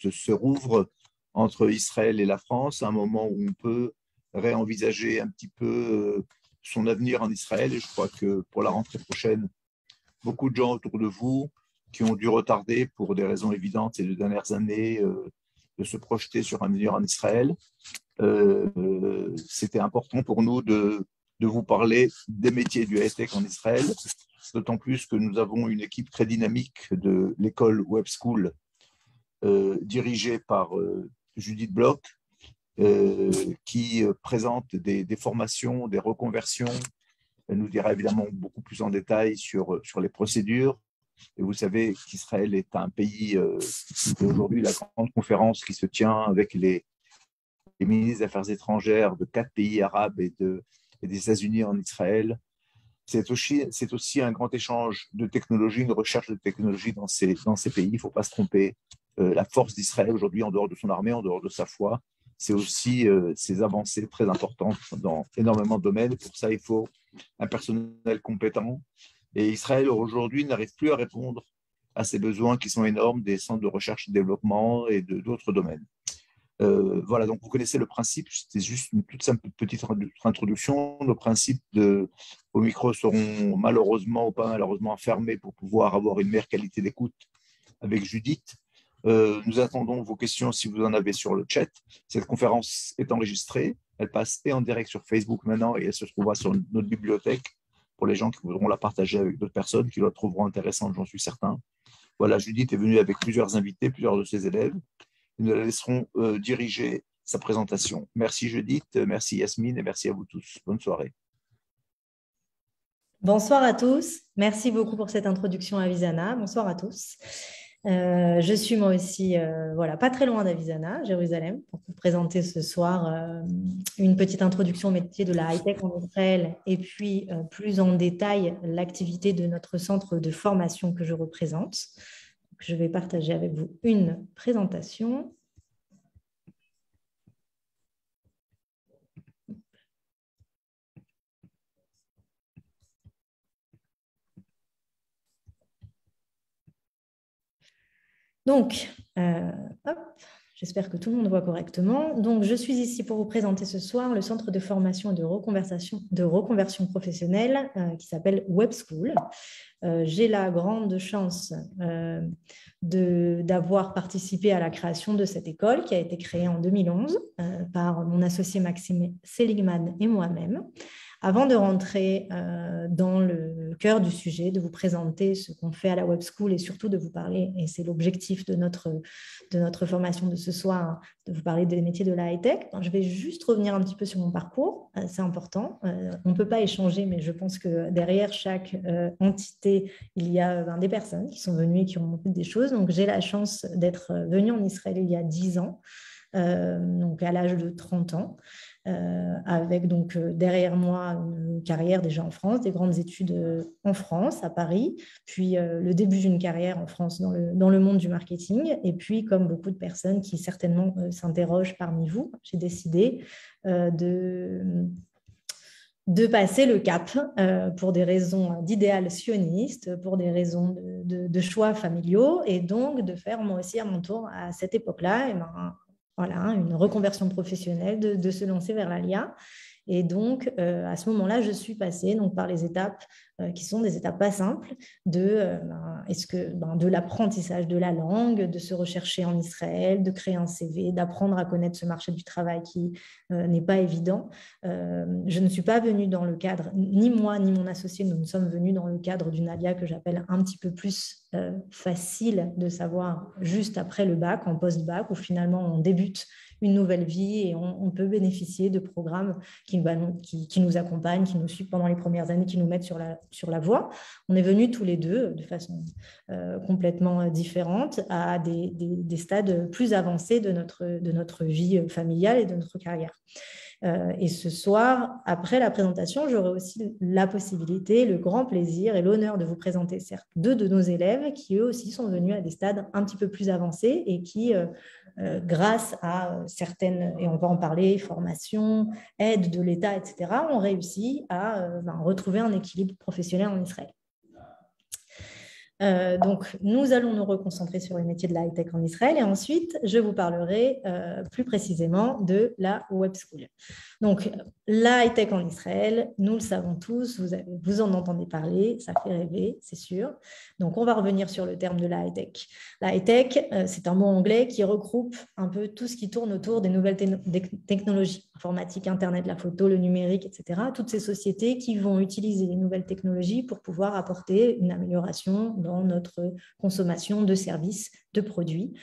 se rouvre entre Israël et la France, un moment où on peut réenvisager un petit peu son avenir en Israël. Et je crois que pour la rentrée prochaine, beaucoup de gens autour de vous qui ont dû retarder pour des raisons évidentes ces 2 dernières années de se projeter sur un avenir en Israël. C'était important pour nous de vous parler des métiers du high-tech en Israël, d'autant plus que nous avons une équipe très dynamique de l'école Web School dirigée par Judith Bloch, qui présente des formations, des reconversions. Elle nous dira évidemment beaucoup plus en détail sur les procédures. Et vous savez qu'Israël est un pays, aujourd'hui, la grande conférence qui se tient avec les ministres des Affaires étrangères de 4 pays arabes et des États-Unis en Israël. C'est aussi un grand échange de technologie, une recherche de technologie dans ces pays. Il ne faut pas se tromper. La force d'Israël aujourd'hui, en dehors de son armée, en dehors de sa foi, c'est aussi ses avancées très importantes dans énormément de domaines. Pour ça, il faut un personnel compétent. Et Israël, aujourd'hui, n'arrive plus à répondre à ces besoins qui sont énormes des centres de recherche et développement et d'autres domaines. Voilà, donc vous connaissez le principe, c'était juste une toute simple petite introduction. Nos principes au micro seront malheureusement ou pas malheureusement fermés pour pouvoir avoir une meilleure qualité d'écoute avec Judith. Nous attendons vos questions si vous en avez sur le chat. Cette conférence est enregistrée, elle passe et en direct sur Facebook maintenant et elle se trouvera sur notre bibliothèque pour les gens qui voudront la partager avec d'autres personnes qui la trouveront intéressante, j'en suis certain. Voilà, Judith est venue avec plusieurs invités, plusieurs de ses élèves. Nous la laisserons diriger sa présentation. Merci Judith, merci Yasmine et merci à vous tous. Bonne soirée. Bonsoir à tous. Merci beaucoup pour cette introduction à Avizzana. Bonsoir à tous. Je suis moi aussi pas très loin d'Avizzana, Jérusalem, pour vous présenter ce soir une petite introduction au métier de la high-tech en Israël et puis plus en détail l'activité de notre centre de formation que je représente. Je vais partager avec vous une présentation. Donc, j'espère que tout le monde voit correctement. Donc, je suis ici pour vous présenter ce soir le centre de formation et de reconversion professionnelle qui s'appelle Web School. J'ai la grande chance d'avoir participé à la création de cette école qui a été créée en 2011 par mon associé Maxime Seligman et moi-même. Avant de rentrer dans le cœur du sujet, de vous présenter ce qu'on fait à la Web School et surtout de vous parler, et c'est l'objectif de notre formation de ce soir, de vous parler des métiers de la high-tech, je vais juste revenir un petit peu sur mon parcours, c'est important. On ne peut pas échanger, mais je pense que derrière chaque entité, il y a des personnes qui sont venues et qui ont montré des choses. Donc, j'ai la chance d'être venue en Israël il y a 10 ans, donc à l'âge de 30 ans. Avec donc derrière moi une carrière déjà en France, des grandes études en France, à Paris, puis le début d'une carrière en France dans le monde du marketing. Et puis, comme beaucoup de personnes qui certainement s'interrogent parmi vous, j'ai décidé de passer le cap pour des raisons d'idéal sioniste, pour des raisons de choix familiaux, et donc de faire moi aussi à mon tour à cette époque-là une reconversion professionnelle, de se lancer vers l'ALIA. Et donc, à ce moment-là, je suis passée par les étapes qui sont des étapes pas simples de l'apprentissage de la langue, de se rechercher en Israël, de créer un CV, d'apprendre à connaître ce marché du travail qui n'est pas évident. Je ne suis pas venue dans le cadre, ni moi ni mon associé, nous sommes venus dans le cadre d'une ALIA que j'appelle un petit peu plus facile de savoir juste après le bac, en post-bac, où finalement on débute une nouvelle vie et on peut bénéficier de programmes qui nous accompagnent, qui nous suivent pendant les premières années, qui nous mettent sur la voie. On est venus tous les deux de façon complètement différente à des stades plus avancés de notre vie familiale et de notre carrière. Et ce soir, après la présentation, j'aurai aussi la possibilité, le grand plaisir et l'honneur de vous présenter certes 2 de nos élèves qui eux aussi sont venus à des stades un petit peu plus avancés et qui, grâce à certaines, et on va en parler, formations, aides de l'État, etc., ont réussi à retrouver un équilibre professionnel en Israël. Donc, nous allons nous reconcentrer sur les métiers de la high-tech en Israël et ensuite, je vous parlerai plus précisément de la Web School. Donc, la high-tech en Israël, nous le savons tous, vous en entendez parler, ça fait rêver, c'est sûr. Donc, on va revenir sur le terme de la high-tech. La high-tech, c'est un mot anglais qui regroupe un peu tout ce qui tourne autour des nouvelles technologies, informatique, Internet, la photo, le numérique, etc. Toutes ces sociétés qui vont utiliser les nouvelles technologies pour pouvoir apporter une amélioration dans notre consommation de services, de produits.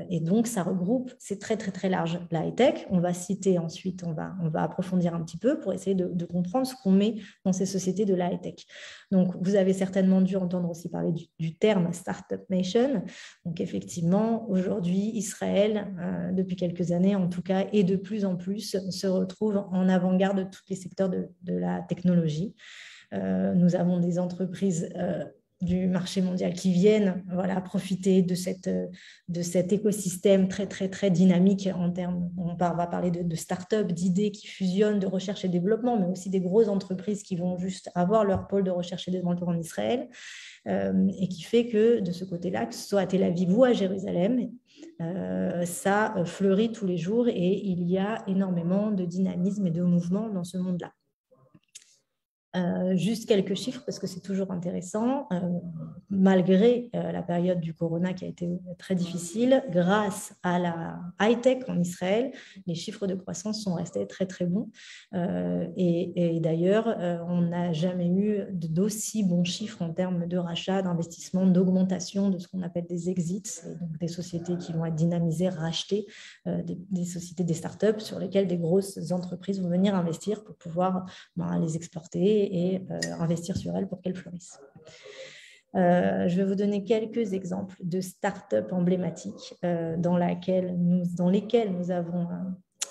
Et donc, ça regroupe, c'est très, très, très large, la high-tech. On va citer ensuite, on va approfondir un petit peu pour essayer de comprendre ce qu'on met dans ces sociétés de la high-tech. Donc, vous avez certainement dû entendre aussi parler du terme Startup Nation. Donc, effectivement, aujourd'hui, Israël, depuis quelques années en tout cas, et de plus en plus, se retrouve en avant-garde de tous les secteurs de la technologie. Nous avons des entreprises du marché mondial qui viennent profiter de cet écosystème très, très, très dynamique en termes, on va parler de start-up, d'idées qui fusionnent, de recherche et développement, mais aussi des grosses entreprises qui vont juste avoir leur pôle de recherche et développement en Israël, et qui fait que de ce côté-là, que ce soit à Tel Aviv ou à Jérusalem, ça fleurit tous les jours et il y a énormément de dynamisme et de mouvement dans ce monde-là. Juste quelques chiffres parce que c'est toujours intéressant. Malgré la période du corona qui a été très difficile, grâce à la high-tech en Israël, les chiffres de croissance sont restés très très bons. Et d'ailleurs, on n'a jamais eu d'aussi bons chiffres en termes de rachat, d'investissement, d'augmentation de ce qu'on appelle des exits, donc des sociétés qui vont être dynamisées, rachetées, des sociétés, des startups sur lesquelles des grosses entreprises vont venir investir pour pouvoir les exporter et investir sur elles pour qu'elles fleurissent. Je vais vous donner quelques exemples de start-up emblématiques dans lesquelles nous avons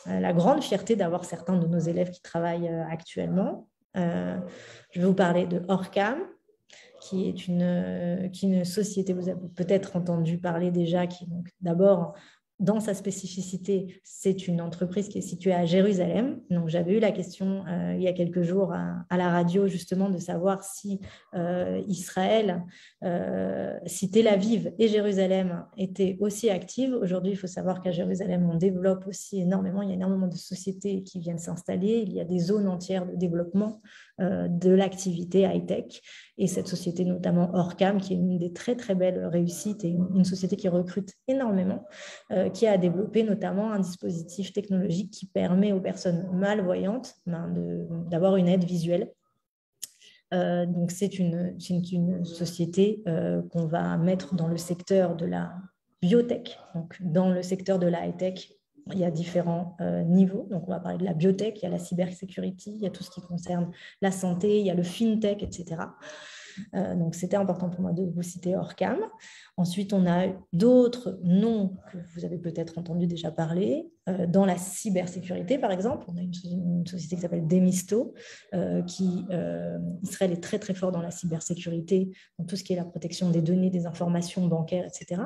la grande fierté d'avoir certains de nos élèves qui travaillent actuellement. Je vais vous parler de Orcam, qui est une société, vous avez peut-être entendu parler déjà, qui donc d'abord, dans sa spécificité, c'est une entreprise qui est située à Jérusalem. Donc, j'avais eu la question il y a quelques jours à la radio, justement, de savoir si Israël, si Tel Aviv et Jérusalem étaient aussi actives. Aujourd'hui, il faut savoir qu'à Jérusalem, on développe aussi énormément. Il y a énormément de sociétés qui viennent s'installer. Il y a des zones entières de développement de l'activité high-tech. Et cette société, notamment Orcam, qui est une des très, très belles réussites et une société qui recrute énormément, qui a développé notamment un dispositif technologique qui permet aux personnes malvoyantes d'avoir une aide visuelle. Donc, c'est une société qu'on va mettre dans le secteur de la biotech. Donc, dans le secteur de la high-tech, il y a différents niveaux. Donc, on va parler de la biotech, il y a la cybersécurité, il y a tout ce qui concerne la santé, il y a le fintech, etc. Donc, c'était important pour moi de vous citer Orcam. Ensuite, on a d'autres noms que vous avez peut-être entendu déjà parler. Dans la cybersécurité, par exemple, on a une société qui s'appelle Demisto, Israël est très, très fort dans la cybersécurité, dans tout ce qui est la protection des données, des informations bancaires, etc.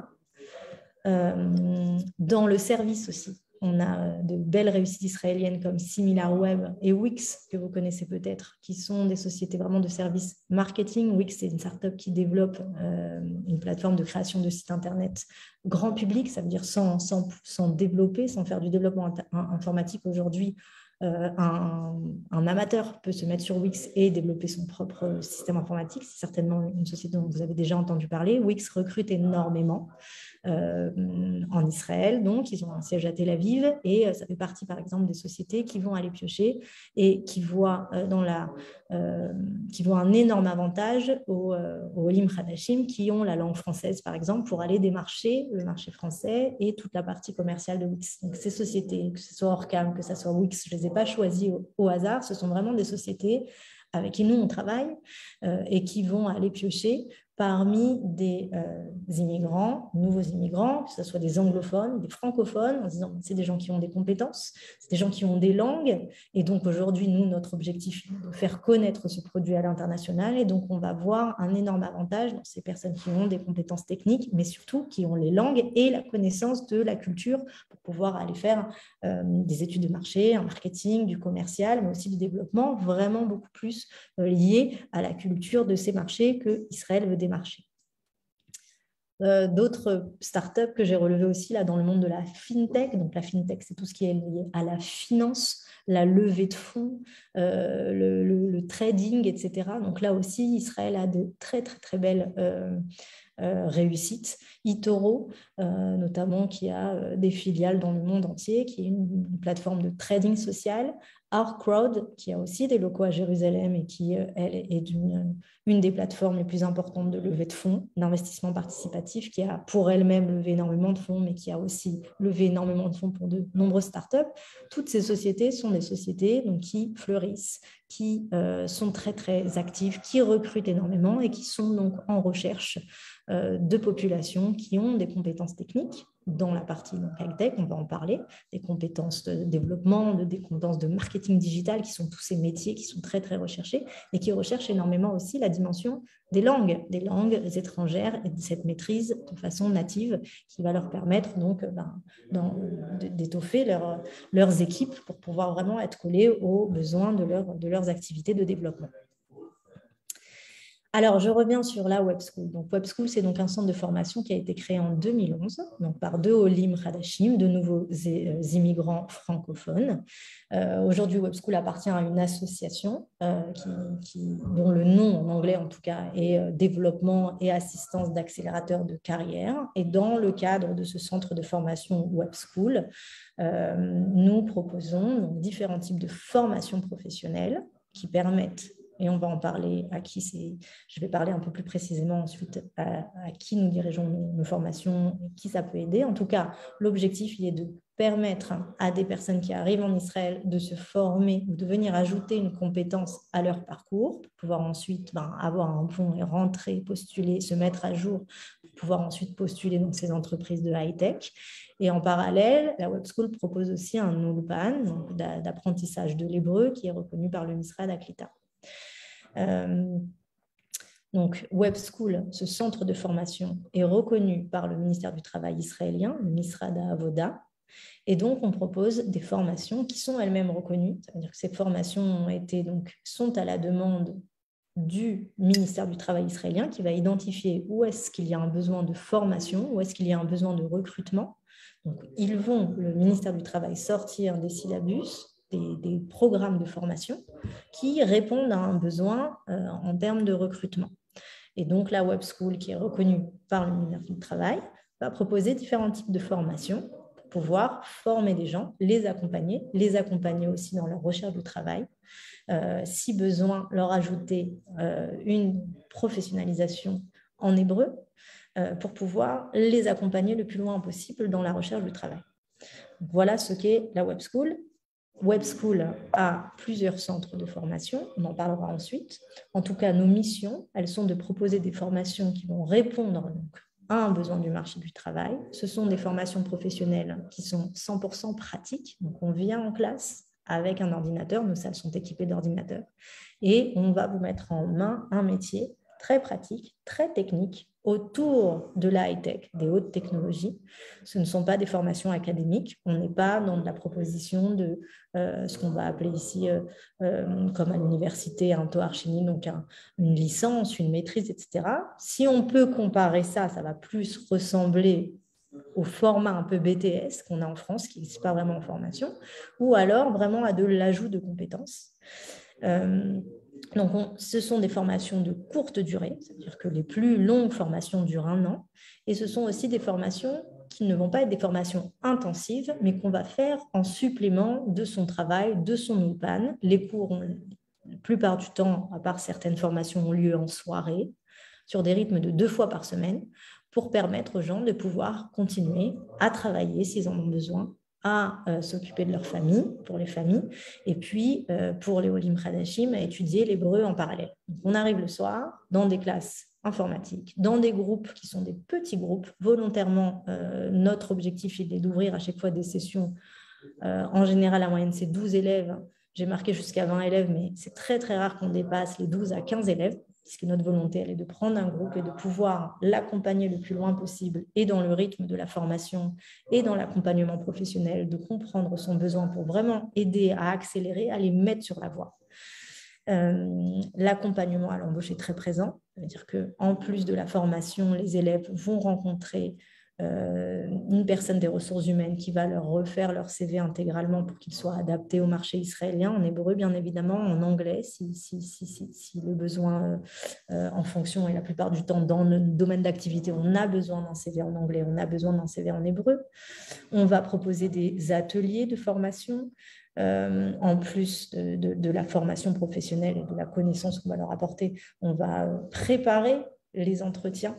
Dans le service aussi, on a de belles réussites israéliennes comme SimilarWeb et Wix, que vous connaissez peut-être, qui sont des sociétés vraiment de services marketing. Wix, c'est une startup qui développe une plateforme de création de sites internet grand public, ça veut dire sans développer, sans faire du développement informatique aujourd'hui. Un amateur peut se mettre sur Wix et développer son propre système informatique. C'est certainement une société dont vous avez déjà entendu parler. Wix recrute énormément en Israël, donc ils ont un siège à Tel Aviv et ça fait partie par exemple des sociétés qui vont aller piocher et qui voient un énorme avantage aux Olim Hadashim qui ont la langue française par exemple pour aller démarcher le marché français et toute la partie commerciale de Wix. Donc ces sociétés, que ce soit Orcam, que ce soit Wix, je ne les ai pas choisies au hasard, ce sont vraiment des sociétés avec qui nous on travaille et qui vont aller piocher parmi des immigrants, nouveaux immigrants, que ce soit des anglophones, des francophones, en disant c'est des gens qui ont des compétences, c'est des gens qui ont des langues, et donc aujourd'hui, nous, notre objectif est de faire connaître ce produit à l'international, et donc on va voir un énorme avantage dans ces personnes qui ont des compétences techniques, mais surtout qui ont les langues et la connaissance de la culture pour pouvoir aller faire des études de marché, un marketing, du commercial, mais aussi du développement, vraiment beaucoup plus lié à la culture de ces marchés que Israël veut démarcher. D'autres startups que j'ai relevées aussi là, dans le monde de la fintech. Donc, la fintech, c'est tout ce qui est lié à la finance, la levée de fonds, le trading, etc. Donc, là aussi, Israël a de très, très, très belles réussites. eToro, notamment, qui a des filiales dans le monde entier, qui est une plateforme de trading social. Our Crowd, qui a aussi des locaux à Jérusalem et qui, elle, est une des plateformes les plus importantes de levée de fonds, d'investissement participatif, qui a pour elle-même levé énormément de fonds, mais qui a aussi levé énormément de fonds pour de nombreuses startups. Toutes ces sociétés sont des sociétés donc, qui fleurissent, qui sont très, très actives, qui recrutent énormément et qui sont donc en recherche de populations qui ont des compétences techniques dans la partie high-tech, on va en parler, des compétences de développement, des compétences de marketing digital, qui sont tous ces métiers qui sont très, très recherchés et qui recherchent énormément aussi la dimension des langues étrangères et de cette maîtrise de façon native qui va leur permettre donc d'étoffer leurs équipes pour pouvoir vraiment être collés aux besoins de leurs activités de développement. Alors, je reviens sur la Web School. Donc, Web School, c'est donc un centre de formation qui a été créé en 2011 donc par deux Olim Hadashim, de nouveaux immigrants francophones. Aujourd'hui, Web School appartient à une association dont le nom, en anglais en tout cas, est Développement et assistance d'accélérateurs de carrière. Et dans le cadre de ce centre de formation Web School, nous proposons donc différents types de formations professionnelles qui permettent, et on va en parler je vais parler un peu plus précisément ensuite à qui nous dirigeons nos formations et qui ça peut aider. En tout cas, l'objectif, il est de permettre à des personnes qui arrivent en Israël de se former ou de venir ajouter une compétence à leur parcours, pour pouvoir ensuite avoir un pont et rentrer, postuler, se mettre à jour, pour pouvoir ensuite postuler dans ces entreprises de high-tech. Et en parallèle, la Web School propose aussi un ulpan d'apprentissage de l'hébreu qui est reconnu par le Misrad Aklita. Donc, Web School, ce centre de formation, est reconnu par le ministère du Travail israélien, le Misrad Avoda, et donc on propose des formations qui sont elles-mêmes reconnues. Ça veut dire que ces formations sont à la demande du ministère du Travail israélien qui va identifier où est-ce qu'il y a un besoin de formation, où est-ce qu'il y a un besoin de recrutement. Donc, le ministère du Travail, sortir des syllabus, des programmes de formation qui répondent à un besoin en termes de recrutement. Et donc, la Web School, qui est reconnue par le ministère du Travail, va proposer différents types de formations pour pouvoir former des gens, les accompagner aussi dans leur recherche du travail. Si besoin, leur ajouter une professionnalisation en hébreu pour pouvoir les accompagner le plus loin possible dans la recherche du travail. Voilà ce qu'est la Web School. Web School a plusieurs centres de formation, on en parlera ensuite. En tout cas, nos missions, elles sont de proposer des formations qui vont répondre à un besoin du marché du travail. Ce sont des formations professionnelles qui sont 100% pratiques. Donc, on vient en classe avec un ordinateur, nos salles sont équipées d'ordinateurs, et on va vous mettre en main un métier très pratique, très technique, autour de la high-tech, des hautes technologies. Ce ne sont pas des formations académiques. On n'est pas dans de la proposition de ce qu'on va appeler ici, comme à l'université, un Tohar Sheni, donc une licence, une maîtrise, etc. Si on peut comparer ça, ça va plus ressembler au format un peu BTS qu'on a en France, qui n'est pas vraiment en formation, ou alors vraiment à de l'ajout de compétences. Donc, ce sont des formations de courte durée, c'est-à-dire que les plus longues formations durent 1 an, et ce sont aussi des formations qui ne vont pas être des formations intensives, mais qu'on va faire en supplément de son travail, de son ulpan. Les cours, la plupart du temps, à part certaines formations, ont lieu en soirée, sur des rythmes de 2 fois par semaine, pour permettre aux gens de pouvoir continuer à travailler s'ils en ont besoin, à s'occuper de leur famille, pour les familles, et puis pour les Olim Hadashim, à étudier l'hébreu en parallèle. Donc, on arrive le soir dans des classes informatiques, dans des groupes qui sont des petits groupes. Volontairement, notre objectif est d'ouvrir à chaque fois des sessions. En général, la moyenne, c'est 12 élèves. J'ai marqué jusqu'à 20 élèves, mais c'est très, très rare qu'on dépasse les 12 à 15 élèves, puisque notre volonté, elle est de prendre un groupe et de pouvoir l'accompagner le plus loin possible, et dans le rythme de la formation et dans l'accompagnement professionnel, de comprendre son besoin pour vraiment aider à accélérer, à les mettre sur la voie. L'accompagnement à l'embauche est très présent. Ça veut dire qu'en plus de la formation, les élèves vont rencontrer une personne des ressources humaines qui va leur refaire leur CV intégralement pour qu'il soit adapté au marché israélien, en hébreu bien évidemment, en anglais si le besoin en fonction, et la plupart du temps dans le domaine d'activité, on a besoin d'un CV en anglais, on a besoin d'un CV en hébreu. On va proposer des ateliers de formation en plus de la formation professionnelle et de la connaissance qu'on va leur apporter. On va préparer les entretiens.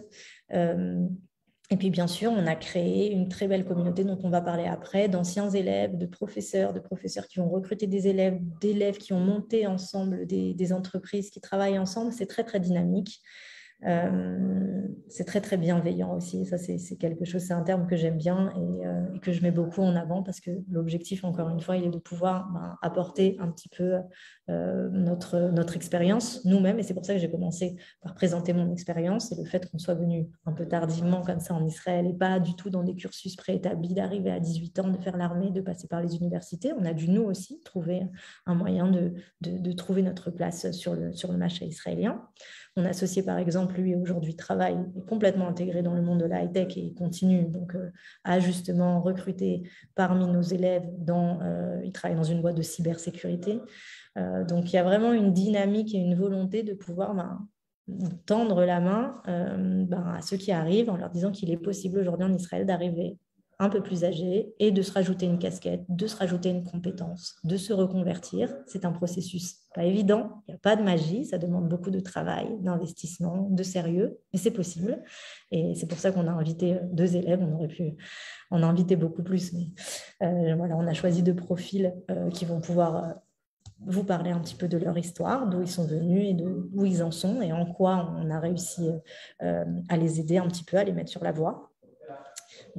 Et puis, bien sûr, on a créé une très belle communauté dont on va parler après, d'anciens élèves, de professeurs qui vont recruter des élèves, d'élèves qui ont monté ensemble des entreprises qui travaillent ensemble. C'est très, très dynamique. C'est très, très bienveillant aussi. Ça, c'est quelque chose, c'est un terme que j'aime bien et que je mets beaucoup en avant parce que l'objectif, encore une fois, il est de pouvoir apporter un petit peu notre expérience nous-mêmes. Et c'est pour ça que j'ai commencé par présenter mon expérience et le fait qu'on soit venu un peu tardivement comme ça en Israël et pas du tout dans des cursus préétablis, d'arriver à 18 ans, de faire l'armée, de passer par les universités. On a dû, nous aussi, trouver un moyen de trouver notre place sur le marché israélien. Mon associé, par exemple, lui, aujourd'hui, travaille, est complètement intégré dans le monde de la high-tech et continue donc à justement recruter parmi nos élèves. Il travaille dans une boîte de cybersécurité. Donc, il y a vraiment une dynamique et une volonté de pouvoir tendre la main à ceux qui arrivent en leur disant qu'il est possible aujourd'hui en Israël d'arriver un peu plus âgé et de se rajouter une casquette, de se rajouter une compétence, de se reconvertir. C'est un processus pas évident, il n'y a pas de magie, ça demande beaucoup de travail, d'investissement, de sérieux, mais c'est possible. Et c'est pour ça qu'on a invité 2 élèves, on aurait pu en inviter beaucoup plus, mais voilà, on a choisi 2 profils qui vont pouvoir vous parler un petit peu de leur histoire, d'où ils sont venus et d'où ils en sont et en quoi on a réussi à les aider un petit peu, à les mettre sur la voie.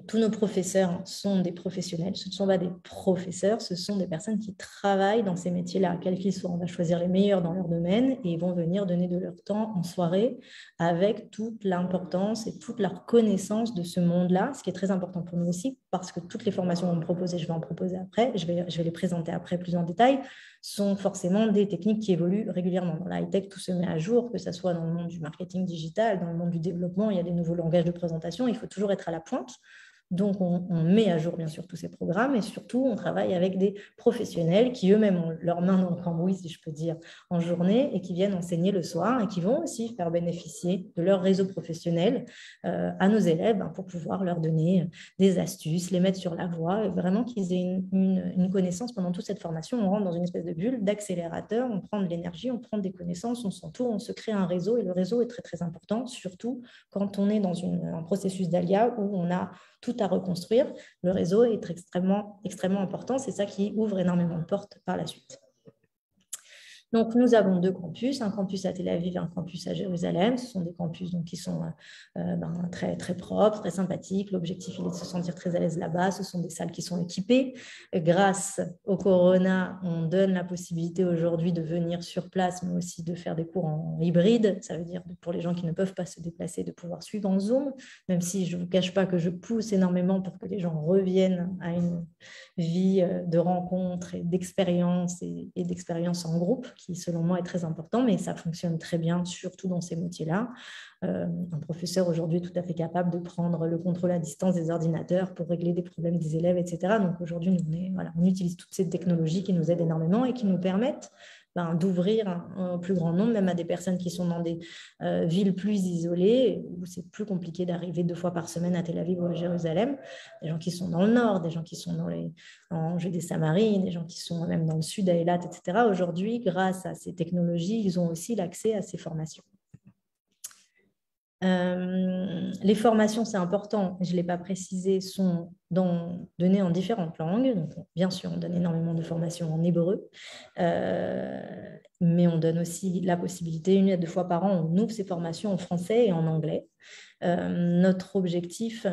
Tous nos professeurs sont des professionnels, ce ne sont pas des professeurs, ce sont des personnes qui travaillent dans ces métiers-là, quels qu'ils soient. On va choisir les meilleurs dans leur domaine et ils vont venir donner de leur temps en soirée avec toute l'importance et toute leur connaissance de ce monde-là, ce qui est très important pour nous aussi, parce que toutes les formations qu'on me propose, et je vais en proposer après, je vais les présenter après plus en détail, sont forcément des techniques qui évoluent régulièrement. Dans la high-tech, tout se met à jour, que ce soit dans le monde du marketing digital, dans le monde du développement, il y a des nouveaux langages de présentation, il faut toujours être à la pointe. Donc, on met à jour, bien sûr, tous ces programmes et surtout, on travaille avec des professionnels qui eux-mêmes ont leurs mains dans le cambouis, si je peux dire, en journée et qui viennent enseigner le soir et qui vont aussi faire bénéficier de leur réseau professionnel à nos élèves pour pouvoir leur donner des astuces, les mettre sur la voie, et vraiment qu'ils aient une connaissance pendant toute cette formation. On rentre dans une espèce de bulle, d'accélérateur, on prend de l'énergie, on prend des connaissances, on s'entoure, on se crée un réseau et le réseau est très, très important, surtout quand on est dans un processus d'ALIA où on a tout à reconstruire. Le réseau est extrêmement, extrêmement important. C'est ça qui ouvre énormément de portes par la suite. Donc, nous avons 2 campus, un campus à Tel Aviv et un campus à Jérusalem. Ce sont des campus donc, qui sont très, très propres, très sympathiques. L'objectif, il est de se sentir très à l'aise là-bas. Ce sont des salles qui sont équipées. Grâce au Corona, on donne la possibilité aujourd'hui de venir sur place, mais aussi de faire des cours en hybride. Ça veut dire pour les gens qui ne peuvent pas se déplacer, de pouvoir suivre en Zoom, même si je ne vous cache pas que je pousse énormément pour que les gens reviennent à une vie de rencontres et d'expérience et d'expérience en groupe, qui selon moi est très important, mais ça fonctionne très bien, surtout dans ces métiers-là. Un professeur aujourd'hui est tout à fait capable de prendre le contrôle à distance des ordinateurs pour régler des problèmes des élèves, etc. Donc aujourd'hui, on utilise toutes ces technologies qui nous aident énormément et qui nous permettent d'ouvrir un plus grand nombre, même à des personnes qui sont dans des villes plus isolées, où c'est plus compliqué d'arriver 2 fois par semaine à Tel Aviv ou à Jérusalem, des gens qui sont dans le nord, des gens qui sont en Judée-Samarie, des gens qui sont même dans le sud, à Eilat, etc. Aujourd'hui, grâce à ces technologies, ils ont aussi l'accès à ces formations. Les formations, c'est important, je ne l'ai pas précisé, sont données en différentes langues. Donc, bien sûr, on donne énormément de formations en hébreu, mais on donne aussi la possibilité, 1 à 2 fois par an, on ouvre ces formations en français et en anglais. Notre objectif,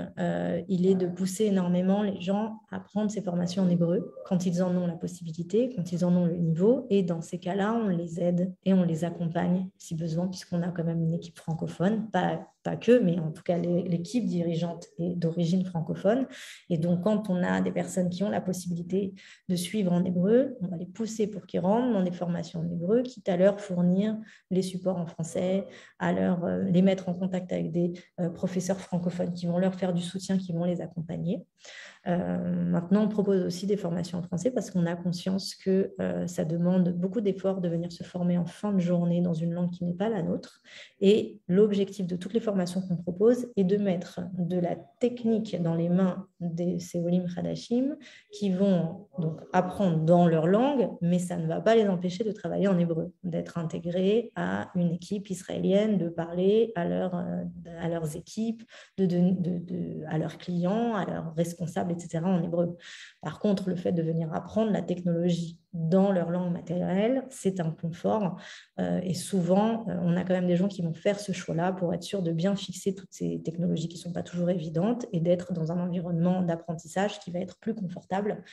il est de pousser énormément les gens à prendre ces formations en hébreu quand ils en ont la possibilité, quand ils en ont le niveau. Et dans ces cas-là, on les aide et on les accompagne si besoin, puisqu'on a quand même une équipe francophone, pas que, mais en tout cas l'équipe dirigeante est d'origine francophone. Et donc, quand on a des personnes qui ont la possibilité de suivre en hébreu, on va les pousser pour qu'ils rentrent dans des formations en hébreu, quitte à leur fournir les supports en français, à les mettre en contact avec des professeurs francophones qui vont leur faire du soutien, qui vont les accompagner. Maintenant, on propose aussi des formations en français parce qu'on a conscience que ça demande beaucoup d'efforts de venir se former en fin de journée dans une langue qui n'est pas la nôtre. Et l'objectif de toutes les formations qu'on propose est de mettre de la technique dans les mains des Olim Hadashim qui vont donc apprendre dans leur langue, mais ça ne va pas les empêcher de travailler en hébreu, d'être intégrés à une équipe israélienne, de parler à leurs équipes, à leurs clients, à leurs responsables, etc. en hébreu. Par contre, le fait de venir apprendre la technologie dans leur langue maternelle, c'est un confort. Et souvent, on a quand même des gens qui vont faire ce choix-là pour être sûr de bien fixer toutes ces technologies qui ne sont pas toujours évidentes et d'être dans un environnement d'apprentissage qui va être plus confortable.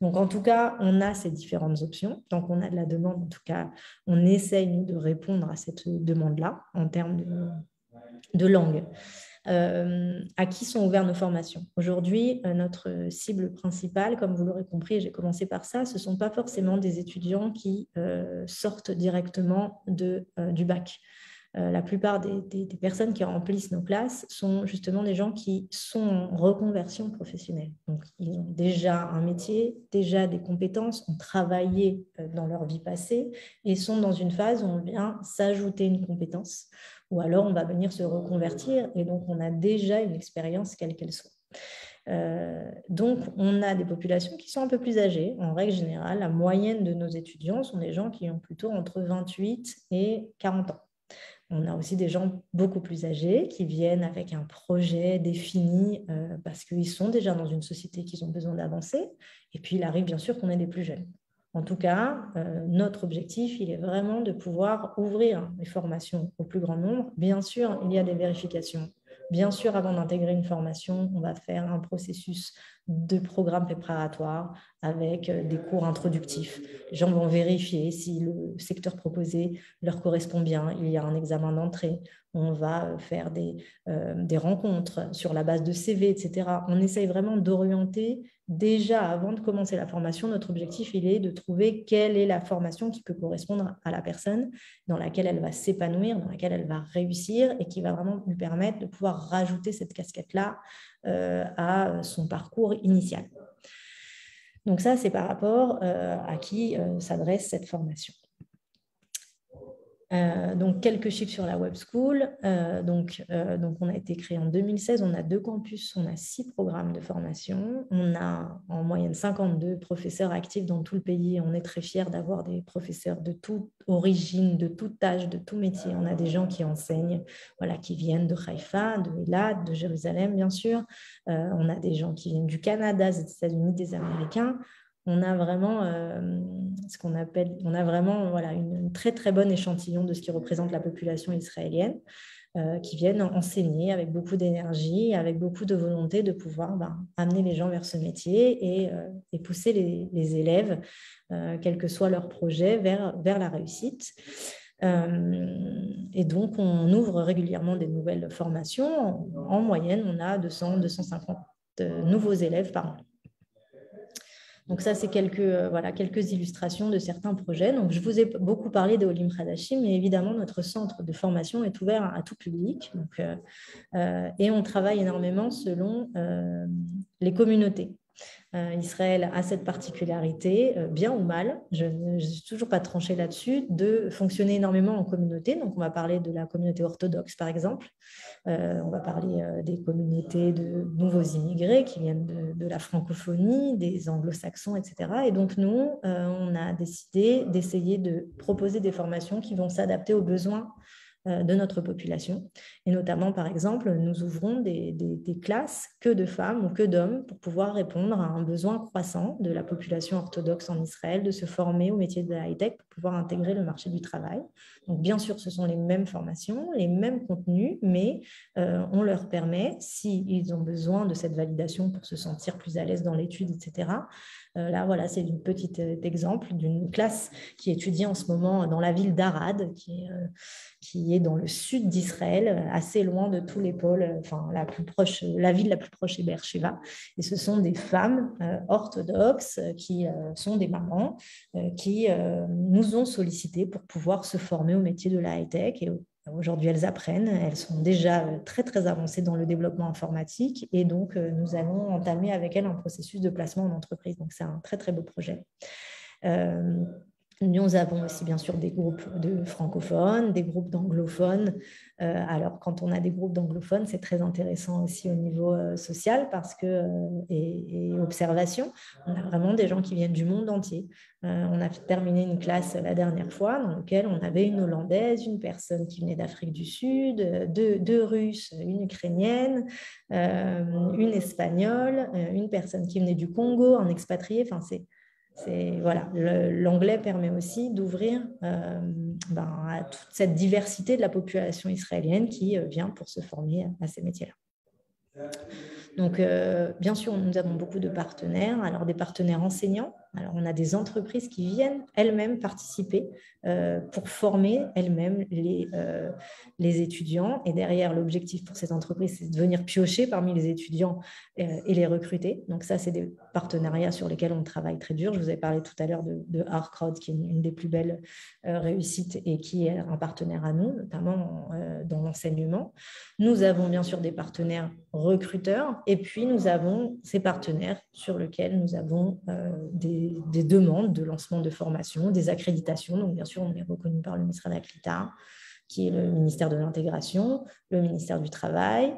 Donc, en tout cas, on a ces différentes options. Tant qu'on a de la demande, en tout cas, on essaye, nous, de répondre à cette demande-là en termes de langue. À qui sont ouvertes nos formations? Aujourd'hui, notre cible principale, comme vous l'aurez compris, j'ai commencé par ça, ce ne sont pas forcément des étudiants qui sortent directement du bac. La plupart des personnes qui remplissent nos classes sont justement des gens qui sont en reconversion professionnelle. Donc, ils ont déjà un métier, déjà des compétences, ont travaillé dans leur vie passée et sont dans une phase où on vient s'ajouter une compétence ou alors on va venir se reconvertir et donc on a déjà une expérience quelle qu'elle soit. Donc, on a des populations qui sont un peu plus âgées. En règle générale, la moyenne de nos étudiants sont des gens qui ont plutôt entre 28 et 40 ans. On a aussi des gens beaucoup plus âgés qui viennent avec un projet défini parce qu'ils sont déjà dans une société qu'ils ont besoin d'avancer. Et puis, il arrive bien sûr qu'on ait des plus jeunes. En tout cas, notre objectif, il est vraiment de pouvoir ouvrir les formations au plus grand nombre. Bien sûr, il y a des vérifications. Bien sûr, avant d'intégrer une formation, on va faire un processus de programme préparatoire avec des cours introductifs. Les gens vont vérifier si le secteur proposé leur correspond bien. Il y a un examen d'entrée. On va faire des rencontres sur la base de CV, etc. On essaye vraiment d'orienter déjà avant de commencer la formation. Notre objectif, il est de trouver quelle est la formation qui peut correspondre à la personne, dans laquelle elle va s'épanouir, dans laquelle elle va réussir et qui va vraiment lui permettre de pouvoir rajouter cette casquette-là à son parcours initial. Donc ça, c'est par rapport à qui s'adresse cette formation. Donc, quelques chiffres sur la Web School. Donc, on a été créé en 2016. On a 2 campus, on a 6 programmes de formation. On a en moyenne 52 professeurs actifs dans tout le pays. On est très fiers d'avoir des professeurs de toute origine, de tout âge, de tout métier. On a des gens qui enseignent, voilà, qui viennent de Haïfa, de Eilat, de Jérusalem, bien sûr. On a des gens qui viennent du Canada, des États-Unis, des Américains. On a vraiment voilà, une très très bonne échantillon de ce qui représente la population israélienne qui viennent enseigner avec beaucoup d'énergie, avec beaucoup de volonté de pouvoir amener les gens vers ce métier et pousser les élèves, quel que soit leur projet, vers la réussite. Et donc, on ouvre régulièrement des nouvelles formations. En moyenne, on a 200-250 nouveaux élèves par an. Donc ça, c'est quelques illustrations de certains projets. Donc, je vous ai beaucoup parlé des Olim Hadashim, mais évidemment, notre centre de formation est ouvert à tout public. Donc, et on travaille énormément selon les communautés. Israël a cette particularité, bien ou mal, je ne suis toujours pas tranchée là-dessus, de fonctionner énormément en communauté. Donc, on va parler de la communauté orthodoxe, par exemple. On va parler des communautés de nouveaux immigrés qui viennent de la francophonie, des anglo-saxons, etc. Et donc, nous, on a décidé d'essayer de proposer des formations qui vont s'adapter aux besoins de notre population. Et notamment, par exemple, nous ouvrons des classes que de femmes ou que d'hommes pour pouvoir répondre à un besoin croissant de la population orthodoxe en Israël de se former au métier de la high-tech pour pouvoir intégrer le marché du travail. Donc, bien sûr, ce sont les mêmes formations, les mêmes contenus, mais on leur permet, s'ils ont besoin de cette validation pour se sentir plus à l'aise dans l'étude, etc. Là, voilà, c'est un petit exemple d'une classe qui étudie en ce moment dans la ville d'Arad, qui est est dans le sud d'Israël, assez loin de tous les pôles. Enfin, la ville la plus proche est Beersheba. Et ce sont des femmes orthodoxes qui sont des mamans qui nous ont sollicité pour pouvoir se former au métier de la high-tech. Et aujourd'hui, elles apprennent. Elles sont déjà très, très avancées dans le développement informatique. Et donc, nous allons entamer avec elles un processus de placement en entreprise. Donc, c'est un très, très beau projet. Nous avons aussi bien sûr des groupes de francophones, des groupes d'anglophones. Alors quand on a des groupes d'anglophones, c'est très intéressant aussi au niveau social parce que, et observation, on a vraiment des gens qui viennent du monde entier. On a terminé une classe la dernière fois dans laquelle on avait une Hollandaise, une personne qui venait d'Afrique du Sud, deux Russes, une Ukrainienne, une Espagnole, une personne qui venait du Congo, un expatrié. Enfin, voilà, l'anglais permet aussi d'ouvrir à toute cette diversité de la population israélienne qui vient pour se former à ces métiers-là. Donc, bien sûr, nous avons beaucoup de partenaires. Alors, des partenaires enseignants. Alors, on a des entreprises qui viennent elles-mêmes participer pour former elles-mêmes les étudiants. Et derrière, l'objectif pour ces entreprises, c'est de venir piocher parmi les étudiants et les recruter. Donc, ça, c'est des partenariats sur lesquels on travaille très dur. Je vous ai parlé tout à l'heure de Arcrowd, qui est une des plus belles réussites et qui est un partenaire à nous, notamment dans l'enseignement. Nous avons bien sûr des partenaires recruteurs et puis nous avons ces partenaires sur lesquels nous avons des demandes de lancement de formation, des accréditations. Donc, bien sûr, on est reconnu par le ministère de la CLITA, qui est le ministère de l'Intégration, le ministère du Travail,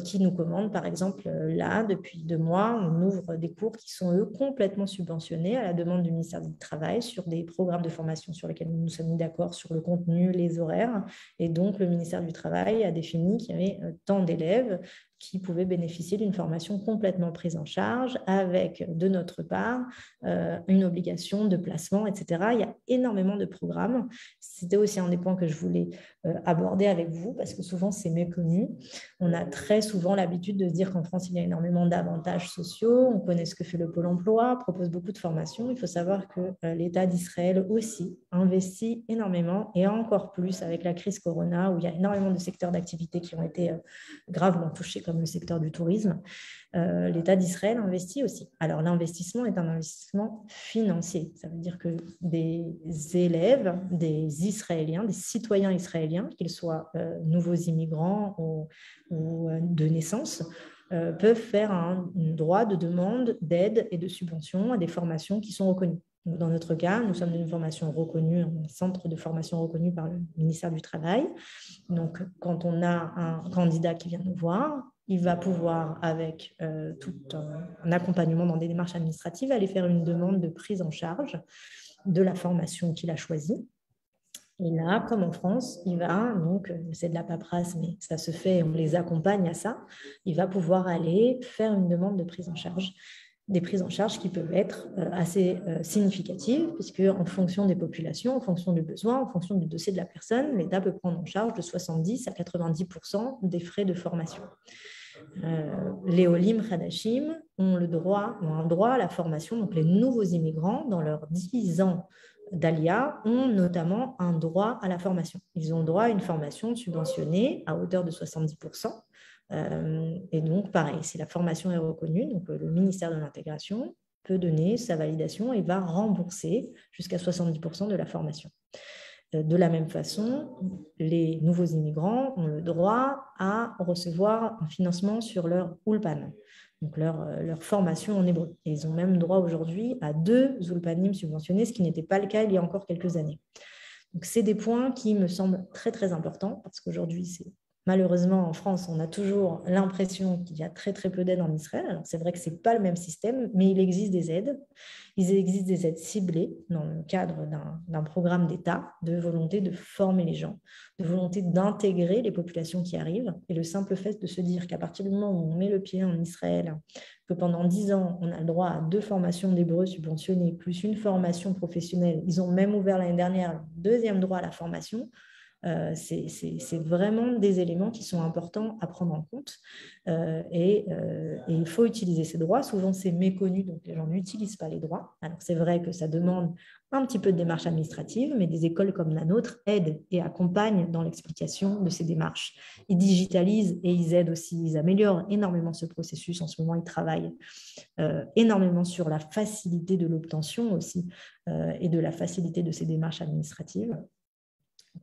qui nous commande, par exemple, là, depuis 2 mois, on ouvre des cours qui sont, eux, complètement subventionnés à la demande du ministère du Travail sur des programmes de formation sur lesquels nous nous sommes mis d'accord sur le contenu, les horaires. Et donc, le ministère du Travail a défini qu'il y avait tant d'élèves qui pouvaient bénéficier d'une formation complètement prise en charge avec, de notre part, une obligation de placement, etc. Il y a énormément de programmes. C'était aussi un des points que je voulais aborder avec vous parce que souvent, c'est méconnu. On a très souvent l'habitude de se dire qu'en France, il y a énormément d'avantages sociaux. On connaît ce que fait le Pôle emploi, propose beaucoup de formations. Il faut savoir que l'État d'Israël aussi investit énormément et encore plus avec la crise Corona où il y a énormément de secteurs d'activité qui ont été gravement touchés comme le secteur du tourisme. L'État d'Israël investit aussi. Alors, l'investissement est un investissement financier. Ça veut dire que des élèves, des Israéliens, des citoyens israéliens, qu'ils soient nouveaux immigrants ou de naissance, peuvent faire un droit de demande d'aide et de subvention à des formations qui sont reconnues. Donc, dans notre cas, nous sommes d'une formation reconnue, un centre de formation reconnu par le ministère du Travail. Donc, quand on a un candidat qui vient nous voir, il va pouvoir, avec tout un accompagnement dans des démarches administratives, aller faire une demande de prise en charge de la formation qu'il a choisie. Et là, comme en France, il va, donc c'est de la paperasse, mais ça se fait, on les accompagne à ça, il va pouvoir aller faire une demande de prise en charge, des prises en charge qui peuvent être assez significatives, puisque en fonction des populations, en fonction du besoin, en fonction du dossier de la personne, l'État peut prendre en charge de 70 à 90% des frais de formation. Les Olim Hadashim ont un droit à la formation, donc les nouveaux immigrants, dans leurs 10 ans d'Alia, ont notamment un droit à la formation. Ils ont droit à une formation subventionnée à hauteur de 70%. Et donc, pareil, si la formation est reconnue, donc le ministère de l'Intégration peut donner sa validation et va rembourser jusqu'à 70% de la formation. De la même façon, les nouveaux immigrants ont le droit à recevoir un financement sur leur ulpan, donc leur formation en hébreu. Et ils ont même droit aujourd'hui à 2 ulpanim subventionnés, ce qui n'était pas le cas il y a encore quelques années. Donc, c'est des points qui me semblent très, très importants parce qu'aujourd'hui, malheureusement, en France, on a toujours l'impression qu'il y a très, très peu d'aides en Israël. Alors, c'est vrai que ce n'est pas le même système, mais il existe des aides. Il existe des aides ciblées dans le cadre d'un programme d'État de volonté de former les gens, de volonté d'intégrer les populations qui arrivent. Et le simple fait de se dire qu'à partir du moment où on met le pied en Israël, que pendant 10 ans, on a le droit à 2 formations d'hébreu subventionnées, plus une formation professionnelle. Ils ont même ouvert l'année dernière le 2e droit à la formation. C'est vraiment des éléments qui sont importants à prendre en compte. Et il faut utiliser ces droits. Souvent, c'est méconnu, donc les gens n'utilisent pas les droits. Alors, c'est vrai que ça demande un petit peu de démarche administrative, mais des écoles comme la nôtre aident et accompagnent dans l'explication de ces démarches. Ils digitalisent et ils aident aussi, ils améliorent énormément ce processus. En ce moment, ils travaillent énormément sur la facilité de l'obtention aussi et de la facilité de ces démarches administratives.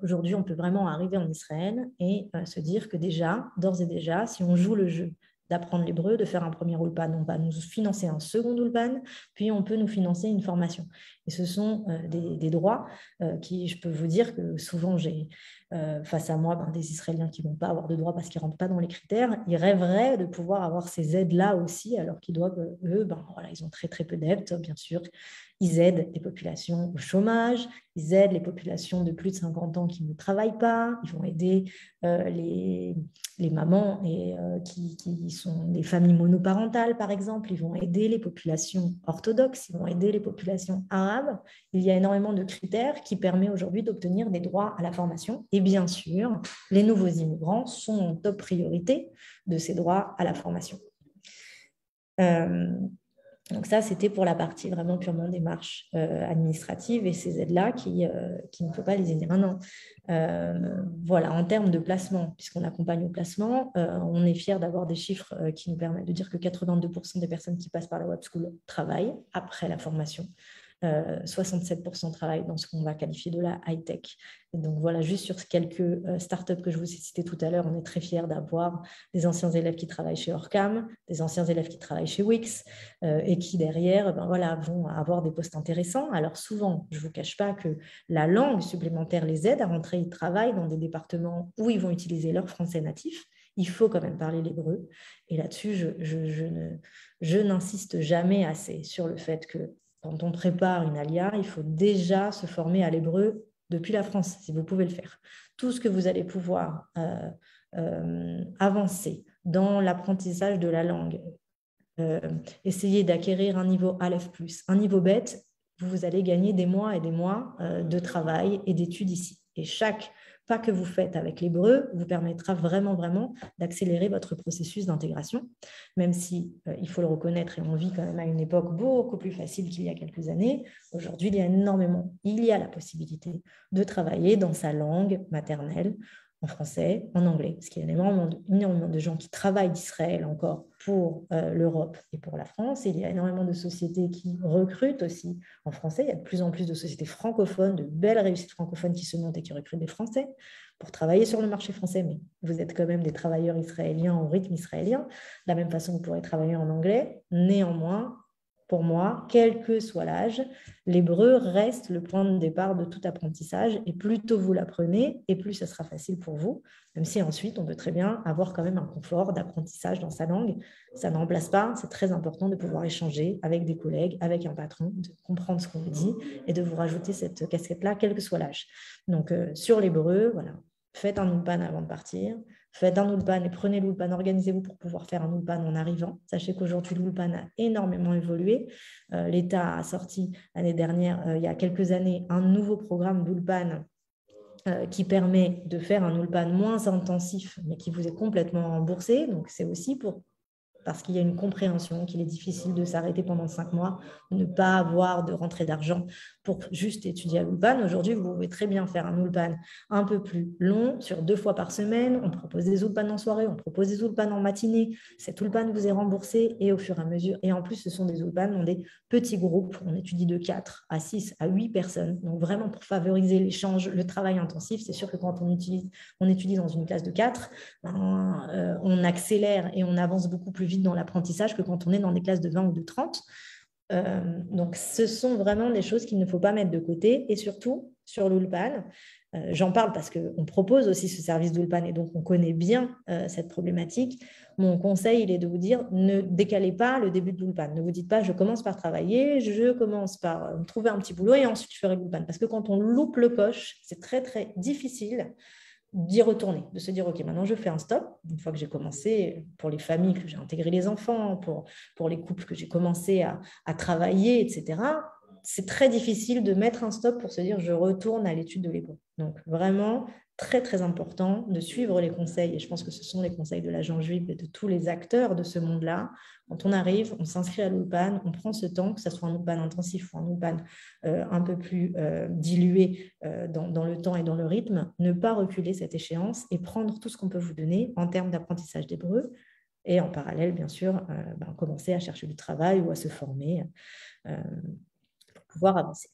Aujourd'hui, on peut vraiment arriver en Israël et se dire que déjà, d'ores et déjà, si on joue le jeu d'apprendre l'hébreu, de faire un premier ulpan, on va nous financer un second ulpan, puis on peut nous financer une formation. Et ce sont des droits qui, je peux vous dire que souvent j'ai face à moi des Israéliens qui ne vont pas avoir de droits parce qu'ils ne rentrent pas dans les critères. Ils rêveraient de pouvoir avoir ces aides-là aussi, alors qu'ils doivent, eux, voilà, ils ont très très peu d'aides, bien sûr. Ils aident les populations au chômage, ils aident les populations de plus de 50 ans qui ne travaillent pas, ils vont aider les mamans qui sont des familles monoparentales, par exemple, ils vont aider les populations orthodoxes, ils vont aider les populations arabes. Il y a énormément de critères qui permettent aujourd'hui d'obtenir des droits à la formation. Et bien sûr, les nouveaux immigrants sont en top priorité de ces droits à la formation. Donc ça, c'était pour la partie vraiment purement démarche administrative et ces aides-là qui ne peut pas les aider. Maintenant, voilà, en termes de placement, puisqu'on accompagne au placement, on est fiers d'avoir des chiffres qui nous permettent de dire que 82% des personnes qui passent par la Web School travaillent après la formation. 67% travaillent dans ce qu'on va qualifier de la high-tech. Donc voilà, juste sur quelques startups que je vous ai citées tout à l'heure, on est très fiers d'avoir des anciens élèves qui travaillent chez Orcam, des anciens élèves qui travaillent chez Wix et qui derrière vont avoir des postes intéressants. Alors souvent, je ne vous cache pas que la langue supplémentaire les aide à rentrer. Ils travaillent dans des départements où ils vont utiliser leur français natif. Il faut quand même parler l'hébreu. Et là-dessus, je n'insiste jamais assez sur le fait que quand on prépare une alia, il faut déjà se former à l'hébreu depuis la France, si vous pouvez le faire. Tout ce que vous allez pouvoir avancer dans l'apprentissage de la langue, essayer d'acquérir un niveau Aleph+, un niveau bête, vous allez gagner des mois et des mois de travail et d'études ici. Et chaque pas que vous faites avec l'hébreu vous permettra vraiment d'accélérer votre processus d'intégration, même si, il faut le reconnaître, et on vit quand même à une époque beaucoup plus facile qu'il y a quelques années. Aujourd'hui, il y a la possibilité de travailler dans sa langue maternelle, en français, en anglais, parce qu'il y a énormément de gens qui travaillent d'Israël encore pour l'Europe et pour la France. Et il y a énormément de sociétés qui recrutent aussi en français. Il y a de plus en plus de sociétés francophones, de belles réussites francophones qui se montent et qui recrutent des Français pour travailler sur le marché français. Mais vous êtes quand même des travailleurs israéliens au rythme israélien. De la même façon, vous pourrez travailler en anglais. Néanmoins, pour moi, quel que soit l'âge, l'hébreu reste le point de départ de tout apprentissage et plus tôt vous l'apprenez et plus ça sera facile pour vous, même si ensuite on peut très bien avoir quand même un confort d'apprentissage dans sa langue. Ça ne remplace pas, c'est très important de pouvoir échanger avec des collègues, avec un patron, de comprendre ce qu'on vous dit et de vous rajouter cette casquette-là, quel que soit l'âge. Donc sur l'hébreu, voilà, faites un ulpan avant de partir. Faites un ulpan et prenez l'ulpan, organisez-vous pour pouvoir faire un ulpan en arrivant. Sachez qu'aujourd'hui, l'ulpan a énormément évolué. L'État a sorti l'année dernière, il y a quelques années, un nouveau programme d'ulpan qui permet de faire un ulpan moins intensif, mais qui vous est complètement remboursé. Donc, c'est aussi parce qu'il y a une compréhension qu'il est difficile de s'arrêter pendant 5 mois, de ne pas avoir de rentrée d'argent pour juste étudier à l'ulpan. Aujourd'hui, vous pouvez très bien faire un ulpan un peu plus long, sur 2 fois par semaine. On propose des ulpans en soirée, on propose des ulpans en matinée. Cet ulpan vous est remboursé et au fur et à mesure. Et en plus, ce sont des ulpans dans des petits groupes. On étudie de 4 à 6 à 8 personnes. Donc vraiment pour favoriser l'échange, le travail intensif. C'est sûr que quand on étudie dans une classe de 4, on accélère et on avance beaucoup plus vite dans l'apprentissage que quand on est dans des classes de 20 ou de 30. Donc, ce sont vraiment des choses qu'il ne faut pas mettre de côté. Et surtout, sur l'ulpan, j'en parle parce qu'on propose aussi ce service d'ulpan et donc on connaît bien cette problématique. Mon conseil, il est de vous dire, ne décalez pas le début de l'ulpan. Ne vous dites pas, je commence par travailler, je commence par me trouver un petit boulot et ensuite je ferai l'ulpan. Parce que quand on loupe le coche, c'est très, très difficile d'y retourner, de se dire, OK, maintenant je fais un stop. Une fois que j'ai commencé, pour les familles, que j'ai intégré les enfants, pour les couples que j'ai commencé à travailler, etc., c'est très difficile de mettre un stop pour se dire je retourne à l'étude de l'hébreu. Donc vraiment, très très important de suivre les conseils, et je pense que ce sont les conseils de l'agent juif et de tous les acteurs de ce monde-là. Quand on arrive, on s'inscrit à l'Ulpan, on prend ce temps, que ce soit un Ulpan intensif ou un Ulpan un peu plus dilué dans le temps et dans le rythme, ne pas reculer cette échéance et prendre tout ce qu'on peut vous donner en termes d'apprentissage d'hébreu. Et en parallèle, bien sûr, commencer à chercher du travail ou à se former pour pouvoir avancer.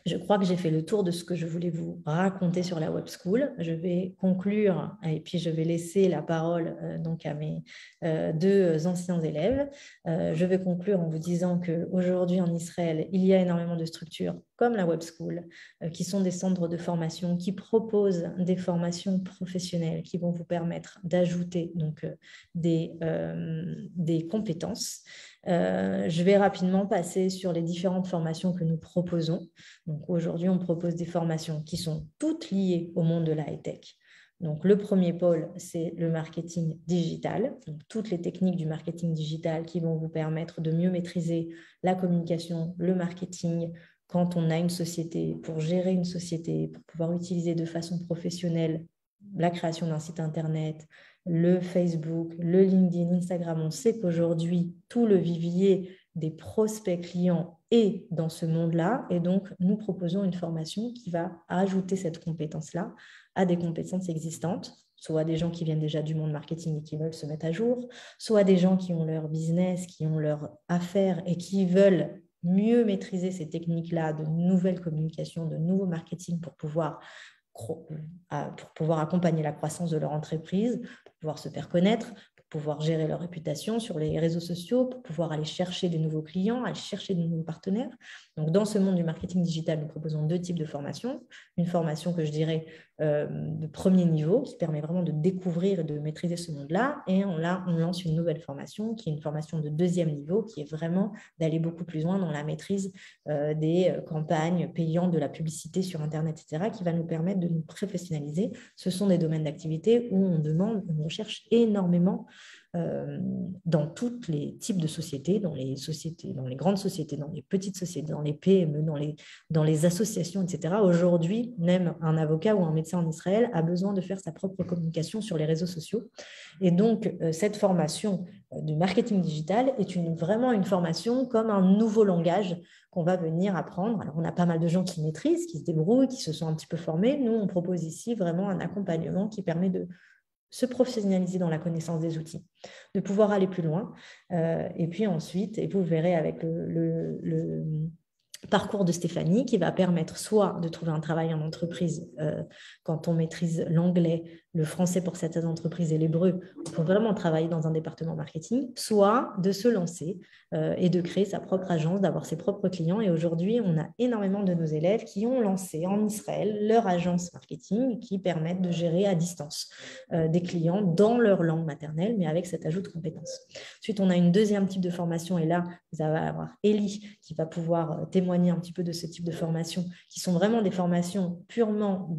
Je crois que j'ai fait le tour de ce que je voulais vous raconter sur la Web School. Je vais conclure et puis je vais laisser la parole donc à mes deux anciens élèves. Je vais conclure en vous disant qu'aujourd'hui en Israël, il y a énormément de structures comme la Web School qui sont des centres de formation qui proposent des formations professionnelles qui vont vous permettre d'ajouter donc des compétences. Je vais rapidement passer sur les différentes formations que nous proposons. Donc aujourd'hui, on propose des formations qui sont toutes liées au monde de la high-tech. Donc le premier pôle, c'est le marketing digital. Donc, toutes les techniques du marketing digital qui vont vous permettre de mieux maîtriser la communication, le marketing, quand on a une société, pour gérer une société, pour pouvoir utiliser de façon professionnelle la création d'un site internet, le Facebook, le LinkedIn, Instagram. On sait qu'aujourd'hui, tout le vivier des prospects clients est dans ce monde-là. Et donc, nous proposons une formation qui va ajouter cette compétence-là à des compétences existantes, soit des gens qui viennent déjà du monde marketing et qui veulent se mettre à jour, soit des gens qui ont leur business, qui ont leur affaire et qui veulent mieux maîtriser ces techniques-là de nouvelles communications, de nouveaux marketing pour pouvoir accompagner la croissance de leur entreprise, pour pouvoir se faire connaître, pour pouvoir gérer leur réputation sur les réseaux sociaux, pour pouvoir aller chercher de nouveaux clients, aller chercher de nouveaux partenaires. Donc, dans ce monde du marketing digital, nous proposons deux types de formations. Une formation que je dirais de premier niveau, qui permet vraiment de découvrir et de maîtriser ce monde-là. Et on lance une nouvelle formation, qui est une formation de deuxième niveau, qui est vraiment d'aller beaucoup plus loin dans la maîtrise des campagnes payantes, de la publicité sur Internet, etc., qui va nous permettre de nous professionnaliser. Ce sont des domaines d'activité où on recherche énormément dans tous les types de sociétés, dans les grandes sociétés, dans les petites sociétés, dans les PME, dans les associations, etc. Aujourd'hui, même un avocat ou un médecin en Israël a besoin de faire sa propre communication sur les réseaux sociaux. Et donc, cette formation du marketing digital est vraiment une formation comme un nouveau langage qu'on va venir apprendre. Alors, on a pas mal de gens qui maîtrisent, qui se débrouillent, qui se sont un petit peu formés. Nous, on propose ici vraiment un accompagnement qui permet de se professionnaliser dans la connaissance des outils, de pouvoir aller plus loin. Et puis ensuite, et vous verrez avec le parcours de Stéphanie, qui va permettre soit de trouver un travail en entreprise quand on maîtrise l'anglais, le français pour certaines entreprises et l'hébreu, pour vraiment travailler dans un département marketing, soit de se lancer et de créer sa propre agence, d'avoir ses propres clients. Et aujourd'hui, on a énormément de nos élèves qui ont lancé en Israël leur agence marketing qui permettent de gérer à distance des clients dans leur langue maternelle, mais avec cet ajout de compétences. Ensuite, on a une deuxième type de formation, et là, vous allez avoir Élie qui va pouvoir témoigner un petit peu de ce type de formation, qui sont vraiment des formations purement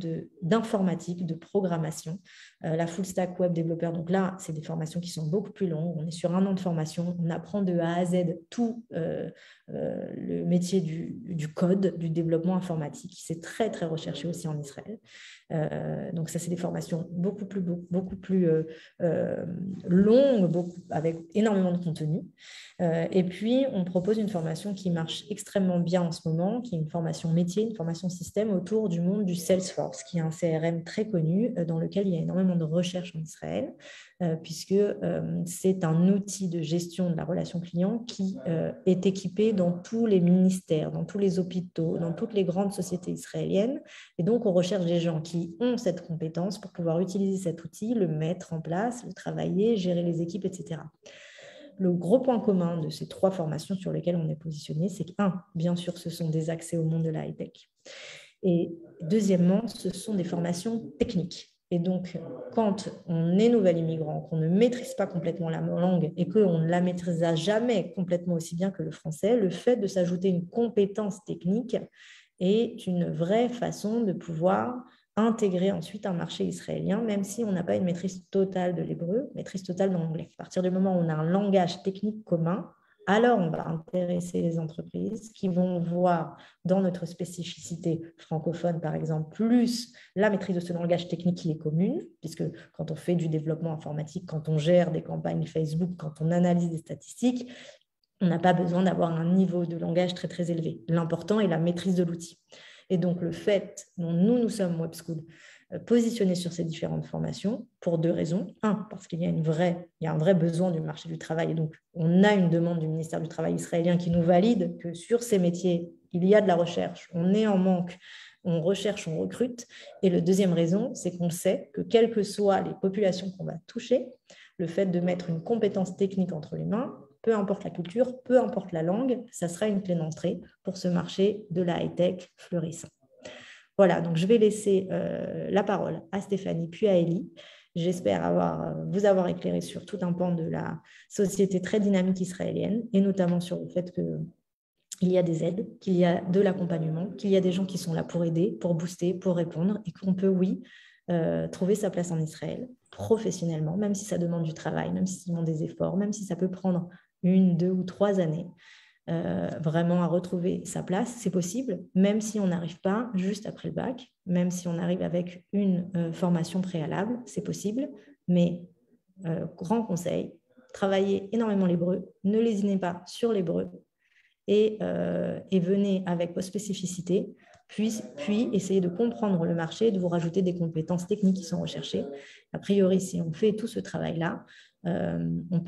d'informatique, de programmation. La full stack web développeur, donc là, c'est des formations qui sont beaucoup plus longues. On est sur 1 an de formation. On apprend de A à Z tout le métier du code, du développement informatique. C'est très, très recherché aussi en Israël. Donc ça, c'est des formations beaucoup plus longues, avec énormément de contenu. Et puis, on propose une formation qui marche extrêmement bien en ce moment, qui est une formation métier, une formation système autour du monde du Salesforce, qui est un CRM très connu dans lequel il y a énormément de recherche en Israël, puisque c'est un outil de gestion de la relation client qui est équipé dans tous les ministères, dans tous les hôpitaux, dans toutes les grandes sociétés israéliennes. Et donc, on recherche des gens qui ont cette compétence pour pouvoir utiliser cet outil, le mettre en place, le travailler, gérer les équipes, etc. Le gros point commun de ces 3 formations sur lesquelles on est positionné, c'est que, bien sûr, ce sont des accès au monde de la high-tech. Et deuxièmement, ce sont des formations techniques. Et donc, quand on est nouvel immigrant, qu'on ne maîtrise pas complètement la langue et qu'on ne la maîtrisera jamais complètement aussi bien que le français, le fait de s'ajouter une compétence technique est une vraie façon de pouvoir intégrer ensuite un marché israélien, même si on n'a pas une maîtrise totale de l'hébreu, maîtrise totale de l'anglais. À partir du moment où on a un langage technique commun, alors on va intéresser les entreprises qui vont voir dans notre spécificité francophone, par exemple, plus la maîtrise de ce langage technique qui est commune, puisque quand on fait du développement informatique, quand on gère des campagnes Facebook, quand on analyse des statistiques, on n'a pas besoin d'avoir un niveau de langage très, très élevé. L'important est la maîtrise de l'outil. Et donc, le fait dont nous sommes Web School positionnés sur ces différentes formations pour deux raisons. Un, parce qu'il y a un vrai besoin du marché du travail. Et donc, on a une demande du ministère du Travail israélien qui nous valide que sur ces métiers, il y a de la recherche, on est en manque, on recherche, on recrute. Et la deuxième raison, c'est qu'on sait que quelles que soient les populations qu'on va toucher, le fait de mettre une compétence technique entre les mains, peu importe la culture, peu importe la langue, ça sera une clé d'entrée pour ce marché de la high-tech florissant. Voilà, donc je vais laisser la parole à Stéphanie puis à Élie. J'espère vous avoir éclairé sur tout un pan de la société très dynamique israélienne et notamment sur le fait qu'il y a des aides, qu'il y a de l'accompagnement, qu'il y a des gens qui sont là pour aider, pour booster, pour répondre et qu'on peut, oui, trouver sa place en Israël professionnellement, même si ça demande du travail, même si ça demande des efforts, même si ça peut prendre 1, 2 ou 3 années. Vraiment à retrouver sa place, c'est possible, même si on n'arrive pas juste après le bac, même si on arrive avec une formation préalable, c'est possible, mais grand conseil, travaillez énormément l'hébreu, ne lésinez pas sur l'hébreu et venez avec vos spécificités, puis essayez de comprendre le marché, de vous rajouter des compétences techniques qui sont recherchées. A priori, si on fait tout ce travail-là, on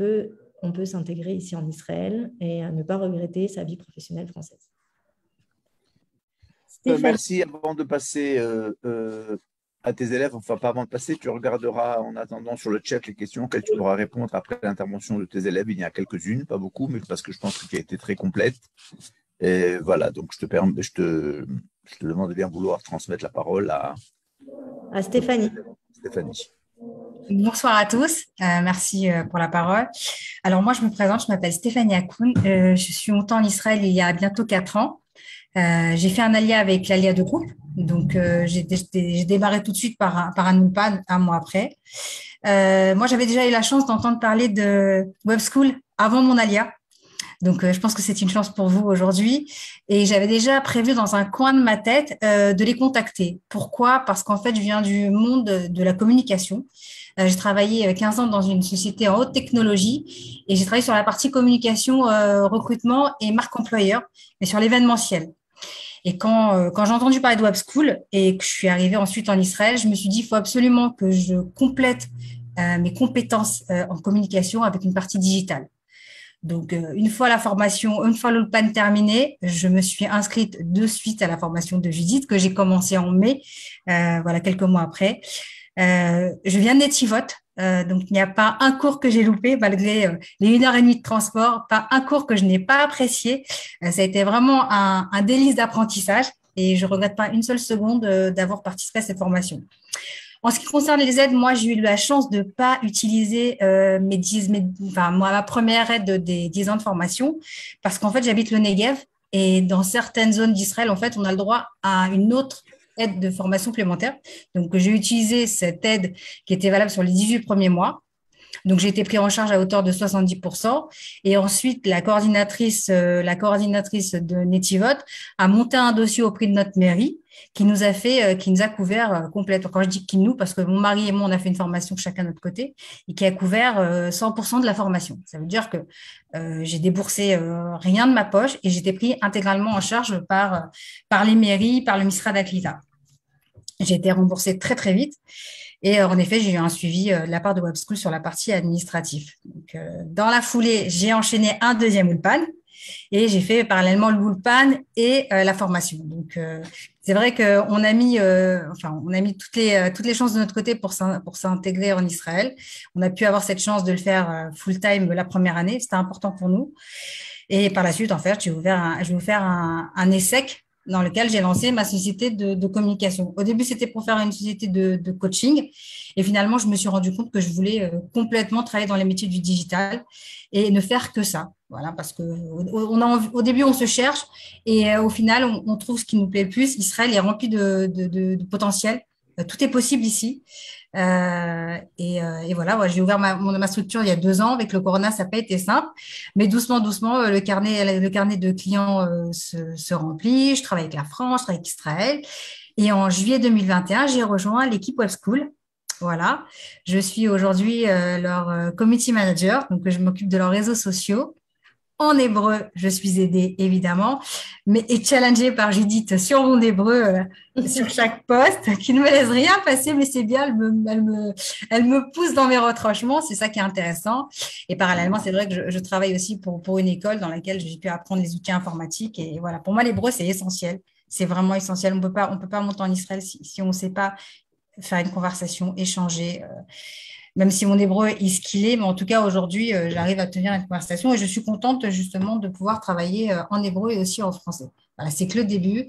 peut s'intégrer ici en Israël et ne pas regretter sa vie professionnelle française. Merci. Avant de passer à tes élèves, enfin pas avant de passer, tu regarderas en attendant sur le chat les questions auxquelles tu pourras répondre après l'intervention de tes élèves. Il y en a quelques-unes, pas beaucoup, mais parce que je pense que tu as été très complète. Et voilà, donc je te demande de bien vouloir transmettre la parole à Stéphanie. Stéphanie. Bonsoir à tous, merci pour la parole. Alors moi, je me présente, je m'appelle Stéphanie Akoun, je suis montée en Israël il y a bientôt 4 ans. J'ai fait un alia avec l'alia de groupe, donc j'ai démarré tout de suite par un ulpan un mois après. Moi, j'avais déjà eu la chance d'entendre parler de Web School avant mon alia. Donc, je pense que c'est une chance pour vous aujourd'hui. Et j'avais déjà prévu dans un coin de ma tête de les contacter. Pourquoi ? Parce qu'en fait, je viens du monde de la communication. J'ai travaillé 15 ans dans une société en haute technologie et j'ai travaillé sur la partie communication, recrutement et marque employeur, mais sur l'événementiel. Et quand j'ai entendu parler de Web School et que je suis arrivée ensuite en Israël, je me suis dit, il faut absolument que je complète mes compétences en communication avec une partie digitale. Donc, une fois l'ulpan terminé, je me suis inscrite de suite à la formation de Judith que j'ai commencé en mai, voilà, quelques mois après. Je viens de Netivot, donc il n'y a pas un cours que j'ai loupé malgré les 1h30 de transport, pas un cours que je n'ai pas apprécié. Ça a été vraiment un délice d'apprentissage et je regrette pas une seule seconde d'avoir participé à cette formation. En ce qui concerne les aides, moi, j'ai eu la chance de ne pas utiliser ma première aide des 10 ans de formation parce qu'en fait, j'habite le Negev et dans certaines zones d'Israël, en fait, on a le droit à une autre aide de formation complémentaire. Donc, j'ai utilisé cette aide qui était valable sur les 18 premiers mois. Donc, j'ai été pris en charge à hauteur de 70%. Et ensuite, la coordinatrice de Netivot a monté un dossier auprès de notre mairie qui nous a couvert complètement. Quand je dis qui nous, parce que mon mari et moi, on a fait une formation chacun de notre côté et qui a couvert 100% de la formation. Ça veut dire que j'ai déboursé rien de ma poche et j'étais pris intégralement en charge par les mairies, par le Misrad Haklita. J'ai été remboursée très, très vite. Et en effet, j'ai eu un suivi de la part de Web School sur la partie administrative. Donc, dans la foulée, j'ai enchaîné un deuxième ulpan et j'ai fait parallèlement l'ulpan et la formation. Donc, c'est vrai qu'on a mis, toutes les chances de notre côté pour s'intégrer en Israël. On a pu avoir cette chance de le faire full-time la première année. C'était important pour nous. Et par la suite, en fait, je vais vous faire un ESSEC dans lequel j'ai lancé ma société de communication. Au début, c'était pour faire une société de coaching. Et finalement, je me suis rendu compte que je voulais complètement travailler dans les métiers du digital et ne faire que ça. Voilà, parce que au début, on se cherche et au final, on trouve ce qui nous plaît le plus. Israël est rempli de potentiel Tout est possible ici. Et voilà, j'ai ouvert ma structure il y a 2 ans. Avec le Corona, ça n'a pas été simple. Mais doucement, doucement, le carnet de clients se remplit. Je travaille avec la France, je travaille avec Israël. Et en juillet 2021, j'ai rejoint l'équipe Web School. Voilà. Je suis aujourd'hui leur community manager. Donc, je m'occupe de leurs réseaux sociaux. En hébreu, je suis aidée évidemment, mais et challengée par Judith sur mon hébreu sur chaque poste, qui ne me laisse rien passer, mais c'est bien, elle me pousse dans mes retranchements, c'est ça qui est intéressant. Et parallèlement, c'est vrai que je travaille aussi pour une école dans laquelle j'ai pu apprendre les outils informatiques. Et voilà, pour moi, l'hébreu, c'est essentiel. C'est vraiment essentiel. On peut pas monter en Israël si on ne sait pas faire une conversation, échanger. Même si mon hébreu est ce qu'il est, mais en tout cas, aujourd'hui, j'arrive à tenir une conversation et je suis contente justement de pouvoir travailler en hébreu et aussi en français. Voilà, c'est que le début.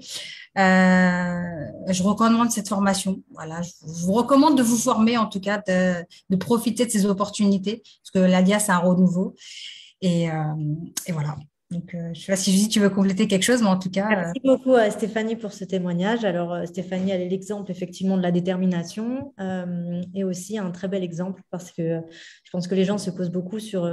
Je recommande cette formation. Voilà, je vous recommande de vous former, en tout cas, de profiter de ces opportunités, parce que l'ALIA, c'est un renouveau. Et voilà. Donc, je ne sais pas si Julie, tu veux compléter quelque chose, mais en tout cas. Merci beaucoup à Stéphanie pour ce témoignage. Alors, Stéphanie, elle est l'exemple effectivement de la détermination et aussi un très bel exemple parce que je pense que les gens se posent beaucoup sur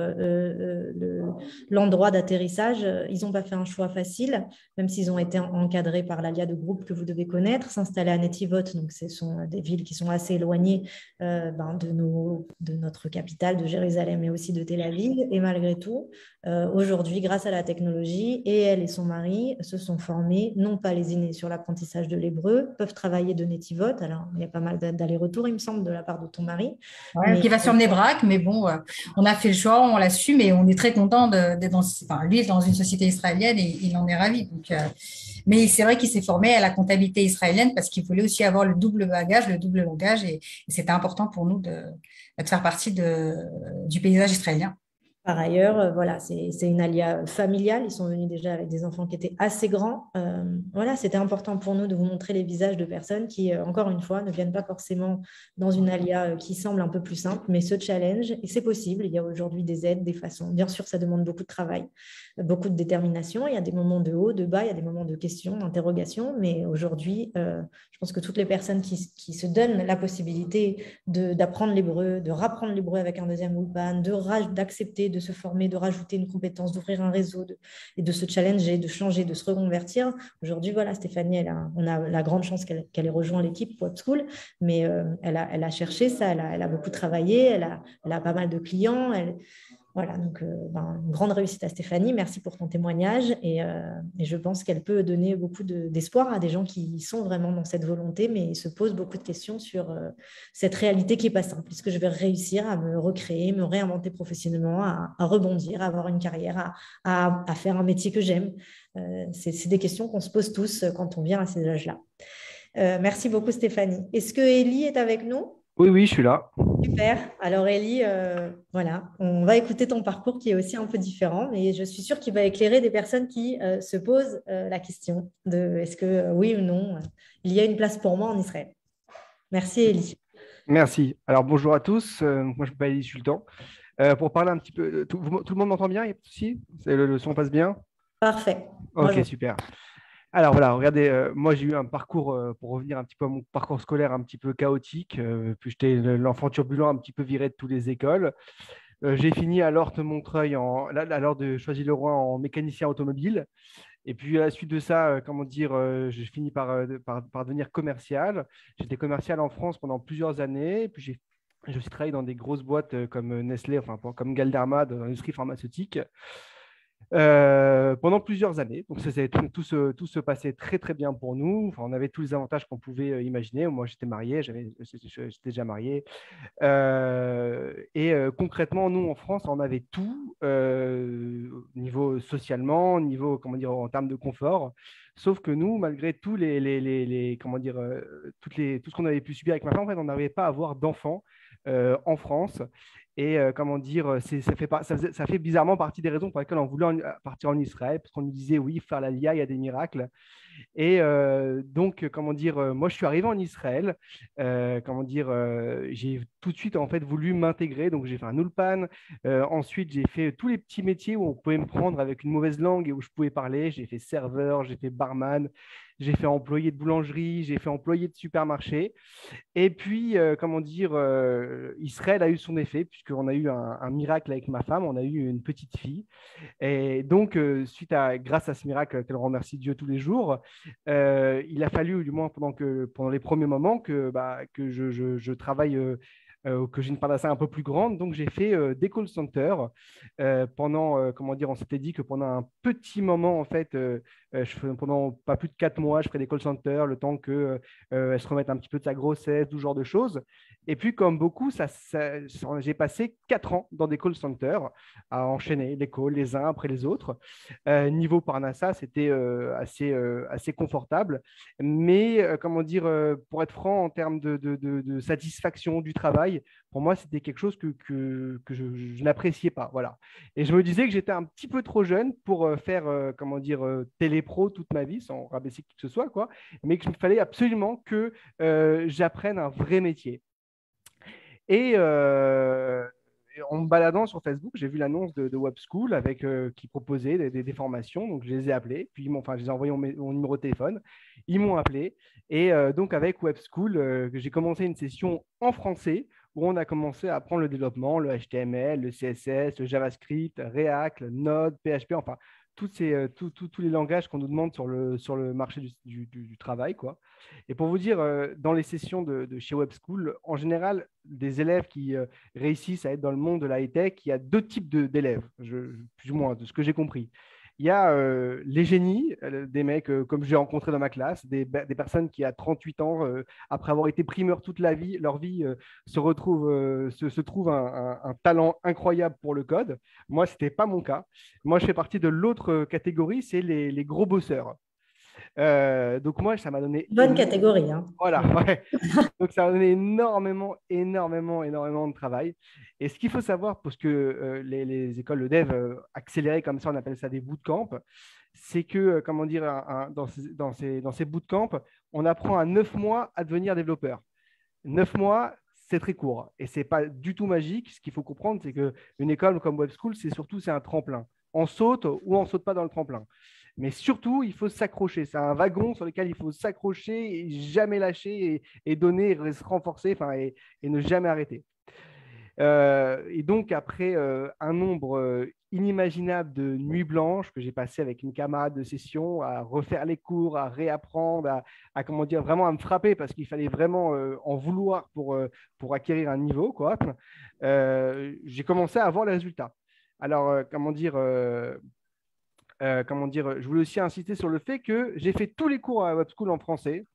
l'endroit d'atterrissage. Ils n'ont pas fait un choix facile, même s'ils ont été encadrés par l'ALIA de groupe que vous devez connaître, s'installer à Netivot. Donc, ce sont des villes qui sont assez éloignées de notre capitale, de Jérusalem, et aussi de Tel Aviv. Et malgré tout, aujourd'hui, grâce à la technologie, et elle et son mari se sont formés, non pas lésinés sur l'apprentissage de l'hébreu, peuvent travailler de Netivot. Alors, il y a pas mal d'allers-retours, il me semble, de la part de ton mari. Ouais, qui va sur Nebrak, mais bon, on a fait le choix, on l'assume et on est très content d'être lui est dans une société israélienne et il en est ravi. Donc, mais c'est vrai qu'il s'est formé à la comptabilité israélienne parce qu'il voulait aussi avoir le double bagage, le double langage et c'était important pour nous de faire partie du paysage israélien. Par ailleurs, voilà, c'est une alia familiale. Ils sont venus déjà avec des enfants qui étaient assez grands. Voilà, c'était important pour nous de vous montrer les visages de personnes qui, encore une fois, ne viennent pas forcément dans une alia qui semble un peu plus simple, mais ce challenge, et c'est possible. Il y a aujourd'hui des aides, des façons. Bien sûr, ça demande beaucoup de travail, beaucoup de détermination. Il y a des moments de haut, de bas, il y a des moments de questions, d'interrogations. Mais aujourd'hui, je pense que toutes les personnes qui se donnent la possibilité d'apprendre l'hébreu, de rapprendre l'hébreu avec un deuxième ulpan, d'accepter de se former, de rajouter une compétence, d'ouvrir un réseau et de se challenger, de changer, de se reconvertir. Aujourd'hui, voilà, Stéphanie, on a la grande chance qu'elle ait rejoint l'équipe Web School, mais elle a cherché ça, elle a beaucoup travaillé, elle a pas mal de clients, voilà, donc une grande réussite à Stéphanie. Merci pour ton témoignage et je pense qu'elle peut donner beaucoup d'espoir à des gens qui sont vraiment dans cette volonté, mais se posent beaucoup de questions sur cette réalité qui n'est pas simple. Est-ce que je vais réussir à me recréer, me réinventer professionnellement, à rebondir, à avoir une carrière, à faire un métier que j'aime? C'est des questions qu'on se pose tous quand on vient à ces âges-là. Merci beaucoup Stéphanie. Est-ce que Ellie est avec nous? Oui, oui, je suis là. Super. Alors, Ellie, voilà, on va écouter ton parcours qui est aussi un peu différent, mais je suis sûre qu'il va éclairer des personnes qui se posent la question de est-ce que oui ou non, il y a une place pour moi en Israël. Merci, Ellie. Merci. Alors, bonjour à tous. Moi, je m'appelle Elie Sultan. Pour parler un petit peu, tout le monde m'entend bien? Il n'y a pas de souci? Le son passe bien? Parfait. Ok, Bonjour. super. Alors voilà, regardez, moi j'ai eu un parcours, pour revenir un petit peu à mon parcours scolaire un petit peu chaotique, puis j'étais l'enfant turbulent un petit peu viré de toutes les écoles. J'ai fini à l'Hort Montreuil, à l'Hort de Choisy-le-Roi en mécanicien automobile. Et puis à la suite de ça, comment dire, j'ai fini par devenir commercial. J'étais commercial en France pendant plusieurs années. Puis j'ai aussi travaillé dans des grosses boîtes comme Nestlé, enfin comme Galderma, dans l'industrie pharmaceutique. Pendant plusieurs années. Donc, tout se passait très, très bien pour nous. Enfin, on avait tous les avantages qu'on pouvait imaginer. Moi, j'étais marié, j'étais déjà marié. Concrètement, nous, en France, on avait tout, niveau socialement, niveau, comment dire, en termes de confort. Sauf que nous, malgré tout comment dire, tout ce qu'on avait pu subir avec ma femme, en fait, on n'arrivait pas à avoir d'enfants en France. Et comment dire, ça fait bizarrement partie des raisons pour lesquelles on voulait partir en Israël, parce qu'on nous disait, oui, faire l'Aliyah, il y a des miracles. Et donc, comment dire, moi, je suis arrivé en Israël. Comment dire, j'ai tout de suite en fait voulu m'intégrer. Donc j'ai fait un Ulpan. Ensuite, j'ai fait tous les petits métiers où on pouvait me prendre avec une mauvaise langue et où je pouvais parler. J'ai fait serveur, j'ai fait barman, j'ai fait employé de boulangerie, j'ai fait employé de supermarché. Et puis, Israël a eu son effet, puisqu'on a eu un miracle avec ma femme, on a eu une petite fille. Et donc, grâce à ce miracle, qu'elle remercie Dieu tous les jours, il a fallu, du moins pendant les premiers moments, que je travaille, que j'ai une part d'assain un peu plus grande. Donc, j'ai fait des call centers on s'était dit que pendant un petit moment, en fait, pendant pas plus de 4 mois, je ferais des call centers, le temps que elle se remette un petit peu de sa grossesse, tout genre de choses. Et puis, comme beaucoup, j'ai passé 4 ans dans des call centers à enchaîner les calls les uns après les autres. Niveau Parnassa, c'était assez confortable. Mais, pour être franc, en termes de satisfaction du travail, pour moi, c'était quelque chose que je n'appréciais pas. Voilà. Et je me disais que j'étais un petit peu trop jeune pour faire, télépro toute ma vie, sans rabaisser qui que ce soit, quoi, mais qu'il fallait absolument que j'apprenne un vrai métier. Et en me baladant sur Facebook, j'ai vu l'annonce de Web School qui proposait des formations. Donc, je les ai appelés, puis je les ai envoyé mon numéro de téléphone. Ils m'ont appelé. Et donc, avec Web School, j'ai commencé une session en français où on a commencé à apprendre le développement, le HTML, le CSS, le JavaScript, React, le Node, PHP, enfin, tous les langages qu'on nous demande sur le marché du travail, quoi. Et pour vous dire, dans les sessions de chez Web School, en général, des élèves qui réussissent à être dans le monde de la high-tech, il y a 2 types d'élèves, plus ou moins, de ce que j'ai compris. Il y a les génies, des mecs comme j'ai rencontré dans ma classe, des personnes qui, à 38 ans, après avoir été primeurs toute leur vie, se trouvent un talent incroyable pour le code. Moi, ce n'était pas mon cas. Moi, je fais partie de l'autre catégorie, c'est les gros bosseurs. Donc moi, ça m'a donné... Bonne catégorie. Hein. Voilà, ouais. Donc ça m'a donné énormément de travail. Et ce qu'il faut savoir, parce que les écoles de dev accélérées comme ça, on appelle ça des bootcamps, c'est que, dans ces bootcamps, on apprend à 9 mois à devenir développeur. 9 mois, c'est très court. Et ce n'est pas du tout magique. Ce qu'il faut comprendre, c'est qu'une école comme Web School, c'est un tremplin. On saute ou on ne saute pas dans le tremplin. Mais surtout, il faut s'accrocher. C'est un wagon sur lequel il faut s'accrocher et jamais lâcher et donner, et se renforcer et ne jamais arrêter. Et donc, après un nombre inimaginable de nuits blanches que j'ai passées avec une camarade de session à refaire les cours, à réapprendre, vraiment à me frapper parce qu'il fallait vraiment en vouloir pour acquérir un niveau, quoi. J'ai commencé à avoir les résultats. Alors, je voulais aussi insister sur le fait que j'ai fait tous les cours à Web School en français,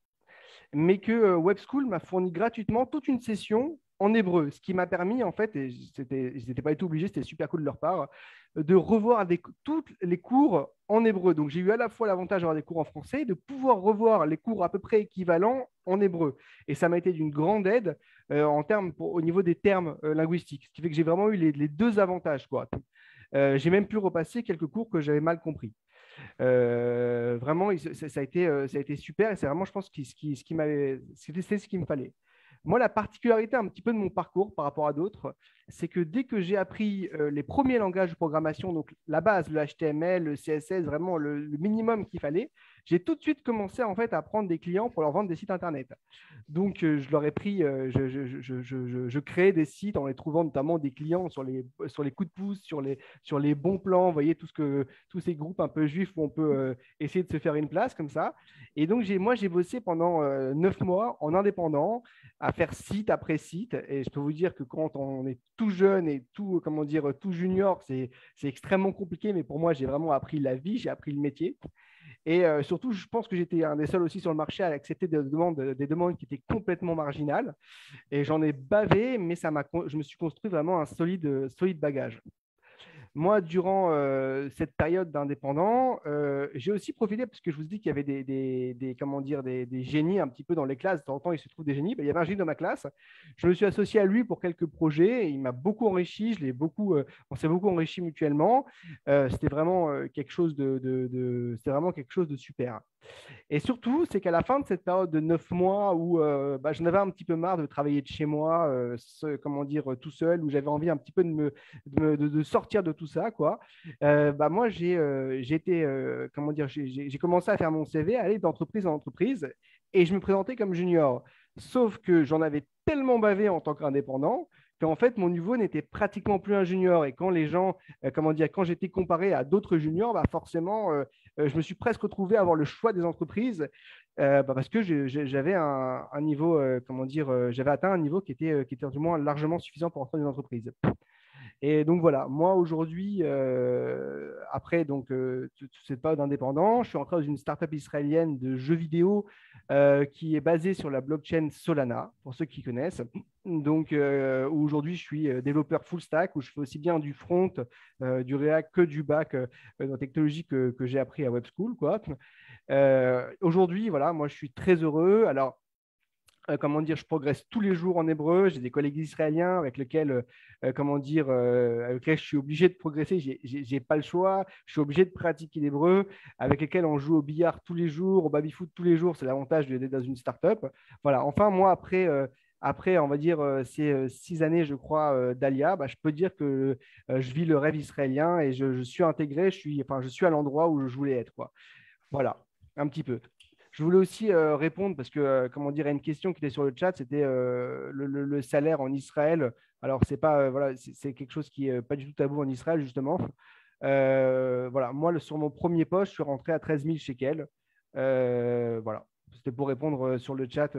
mais que Web School m'a fourni gratuitement toute une session en hébreu, ce qui m'a permis, en fait, et ils n'étaient pas du tout obligés, c'était super cool de leur part, de revoir tous les cours en hébreu. Donc, j'ai eu à la fois l'avantage d'avoir des cours en français, de pouvoir revoir les cours à peu près équivalents en hébreu. Et ça m'a été d'une grande aide au niveau des termes linguistiques, ce qui fait que j'ai vraiment eu les 2 avantages, quoi. J'ai même pu repasser quelques cours que j'avais mal compris. Vraiment, ça a été super et c'est vraiment, je pense, c'était ce qu'il me fallait. Moi, la particularité un petit peu de mon parcours par rapport à d'autres, c'est que dès que j'ai appris les premiers langages de programmation, donc la base, le HTML, le CSS, vraiment le minimum qu'il fallait, j'ai tout de suite commencé en fait à prendre des clients pour leur vendre des sites internet. Donc, je leur ai pris, je créais des sites en les trouvant notamment des clients sur les coups de pouce, sur les bons plans, vous voyez, tous ces groupes un peu juifs où on peut essayer de se faire une place comme ça. Et donc, j'ai bossé pendant 9 mois en indépendant à faire site après site. Et je peux vous dire que quand on est tout jeune et tout junior, c'est extrêmement compliqué. Mais pour moi, j'ai vraiment appris la vie, j'ai appris le métier. Et surtout, je pense que j'étais un des seuls aussi sur le marché à accepter des demandes qui étaient complètement marginales. Et j'en ai bavé, mais je me suis construit vraiment un solide bagage. Moi, durant cette période d'indépendant, j'ai aussi profité, parce que je vous dis qu'il y avait des génies un petit peu dans les classes. De temps en temps, il se trouve des génies. Il y avait un génie dans ma classe. Je me suis associé à lui pour quelques projets. Et il m'a beaucoup enrichi. On s'est beaucoup enrichi mutuellement. C'était vraiment quelque chose de super. Et surtout, c'est qu'à la fin de cette période de 9 mois où j'en avais un petit peu marre de travailler de chez moi, comment dire, tout seul, où j'avais envie un petit peu de sortir de tout ça, quoi. Moi, j'ai été, comment dire, j'ai commencé à faire mon CV, à aller d'entreprise en entreprise, et je me présentais comme junior. Sauf que j'en avais tellement bavé en tant qu'indépendant qu'en fait, mon niveau n'était pratiquement plus un junior. Et quand les gens, comment dire, quand j'étais comparé à d'autres juniors, forcément, je me suis presque retrouvé à avoir le choix des entreprises parce que j'avais un niveau, comment dire, j'avais atteint un niveau qui était du moins largement suffisant pour entrer dans une entreprise. Et donc voilà, moi aujourd'hui, après toute cette période d'indépendant, je suis entré dans une startup israélienne de jeux vidéo qui est basée sur la blockchain Solana, pour ceux qui connaissent. Donc où aujourd'hui, je suis développeur full stack, où je fais aussi bien du front, du React que du back dans la technologie que j'ai appris à Web School, quoi. Aujourd'hui, voilà, moi je suis très heureux. Alors, comment dire, je progresse tous les jours en hébreu. J'ai des collègues israéliens avec lesquels, comment dire, avec lesquels je suis obligé de progresser. J'ai pas le choix. Je suis obligé de pratiquer l'hébreu. Avec lesquels on joue au billard tous les jours, au baby-foot tous les jours. C'est l'avantage d'être dans une start-up. Voilà. Enfin, moi, après, on va dire, ces 6 années, je crois, d'Alia, je peux dire que je vis le rêve israélien et je suis intégré. Je suis à l'endroit où je voulais être, quoi. Voilà, un petit peu. Je voulais aussi répondre parce que, comment dire, à une question qui était sur le chat, c'était le salaire en Israël. Alors, c'est pas, voilà, c'est quelque chose qui n'est pas du tout tabou en Israël, justement. Voilà, moi, sur mon premier poste, je suis rentré à 13 000 shekels. Voilà, c'était pour répondre sur le chat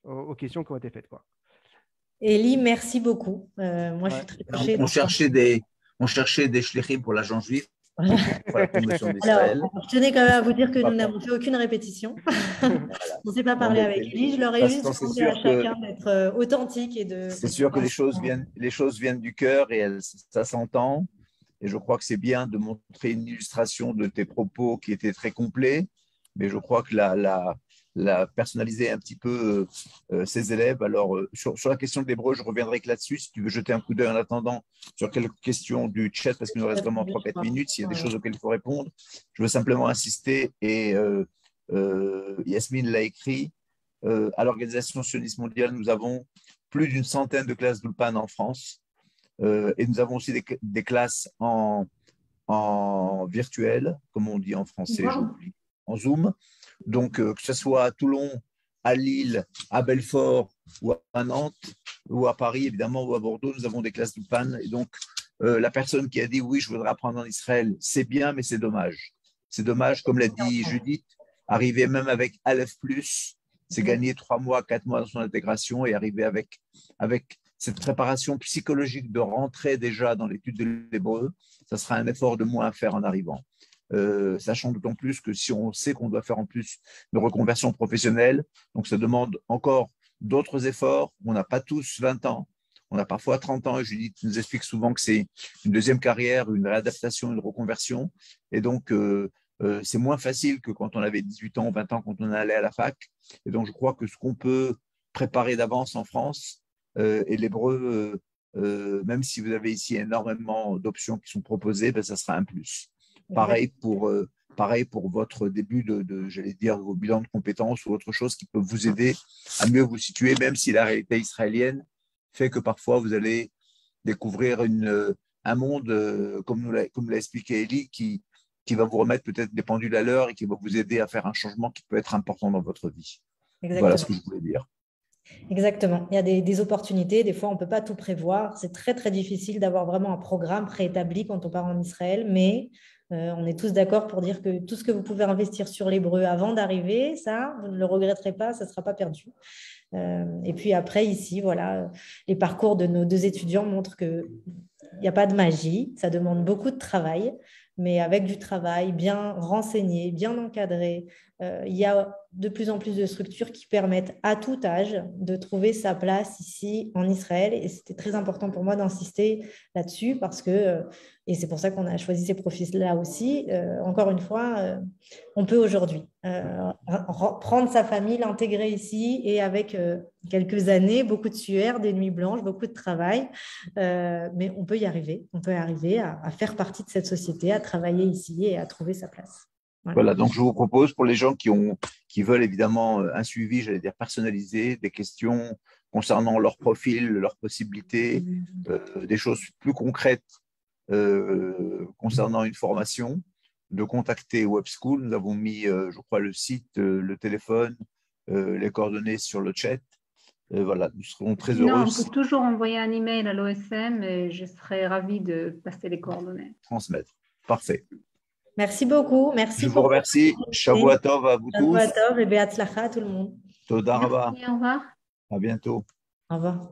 aux questions qui ont été faites, quoi. Élie, merci beaucoup. Moi, je suis très touchée. On cherchait des shlichim pour l'agent juif. Voilà. Pour la promotion d'Israël. Alors, je tenais quand même à vous dire que nous n'avons fait aucune répétition. Voilà. On ne s'est pas parlé avec Élie. Je leur ai juste demandé à chacun d'être authentique et de. C'est sûr que les choses viennent du cœur et ça s'entend. Et je crois que c'est bien de montrer une illustration de tes propos qui étaient très complets. Mais je crois que la personnaliser un petit peu ses élèves. Alors, sur la question de l'hébreu, je reviendrai que là-dessus. Si tu veux jeter un coup d'œil en attendant sur quelques questions du chat, parce qu'il nous reste vraiment 3-4 minutes, s'il y a des choses auxquelles il faut répondre. Je veux simplement insister, et Yasmine l'a écrit, à l'Organisation sioniste mondiale, nous avons plus d'une centaine de classes d'Ulpan en France. Et nous avons aussi des classes en virtuel, comme on dit en français, j'oublie, en Zoom. Donc, que ce soit à Toulon, à Lille, à Belfort, ou à Nantes, ou à Paris, évidemment, ou à Bordeaux, nous avons des classes d'Ulpan. Et donc, la personne qui a dit « oui, je voudrais apprendre en Israël », c'est bien, mais c'est dommage. C'est dommage, comme l'a dit Judith, arriver même avec Aleph+, c'est gagner 3 mois, 4 mois dans son intégration et arriver avec cette préparation psychologique de rentrer déjà dans l'étude de l'hébreu, ça sera un effort de moins à faire en arrivant. Sachant d'autant plus que si on sait qu'on doit faire en plus une reconversion professionnelle, donc ça demande encore d'autres efforts. On n'a pas tous 20 ans, on a parfois 30 ans, et Judith nous explique souvent que c'est une deuxième carrière, une réadaptation, une reconversion, et donc c'est moins facile que quand on avait 18 ans ou 20 ans, quand on allait à la fac. Et donc je crois que ce qu'on peut préparer d'avance en France, et l'hébreu, même si vous avez ici énormément d'options qui sont proposées, ça sera un plus. Pareil pour votre début j'allais dire, vos bilans de compétences ou autre chose qui peut vous aider à mieux vous situer, même si la réalité israélienne fait que parfois vous allez découvrir un monde, comme l'a expliqué Élie, qui va vous remettre peut-être des pendules à l'heure et qui va vous aider à faire un changement qui peut être important dans votre vie. Exactement. Voilà ce que je voulais dire. Exactement. Il y a des opportunités. Des fois, on ne peut pas tout prévoir. C'est très, très difficile d'avoir vraiment un programme préétabli quand on part en Israël, mais on est tous d'accord pour dire que tout ce que vous pouvez investir sur l'hébreu avant d'arriver, ça, vous ne le regretterez pas, ça ne sera pas perdu. Et puis après, ici, voilà, les parcours de nos 2 étudiants montrent qu'il n'y a pas de magie. Ça demande beaucoup de travail, mais avec du travail bien renseigné, bien encadré, il y a de plus en plus de structures qui permettent à tout âge de trouver sa place ici en Israël. Et c'était très important pour moi d'insister là-dessus parce que, et c'est pour ça qu'on a choisi ces profils-là aussi, encore une fois, on peut aujourd'hui prendre sa famille, l'intégrer ici et avec quelques années, beaucoup de sueur, des nuits blanches, beaucoup de travail, mais on peut y arriver. On peut arriver à faire partie de cette société, à travailler ici et à trouver sa place. Voilà, donc je vous propose pour les gens qui veulent évidemment un suivi, j'allais dire personnalisé, des questions concernant leur profil, leurs possibilités, des choses plus concrètes concernant une formation, de contacter Web School. Nous avons mis, je crois, le site, le téléphone, les coordonnées sur le chat. Voilà, nous serons très heureux. Non, on peut toujours envoyer un email à l'OSM et je serai ravie de passer les coordonnées. Transmettre. Parfait. Merci beaucoup. Merci. Je vous remercie. Shavua Tov à vous tous. Shavua Tov et Be'atzlacha à tout le monde. Toda Rabba. Merci, au revoir. À bientôt. Au revoir.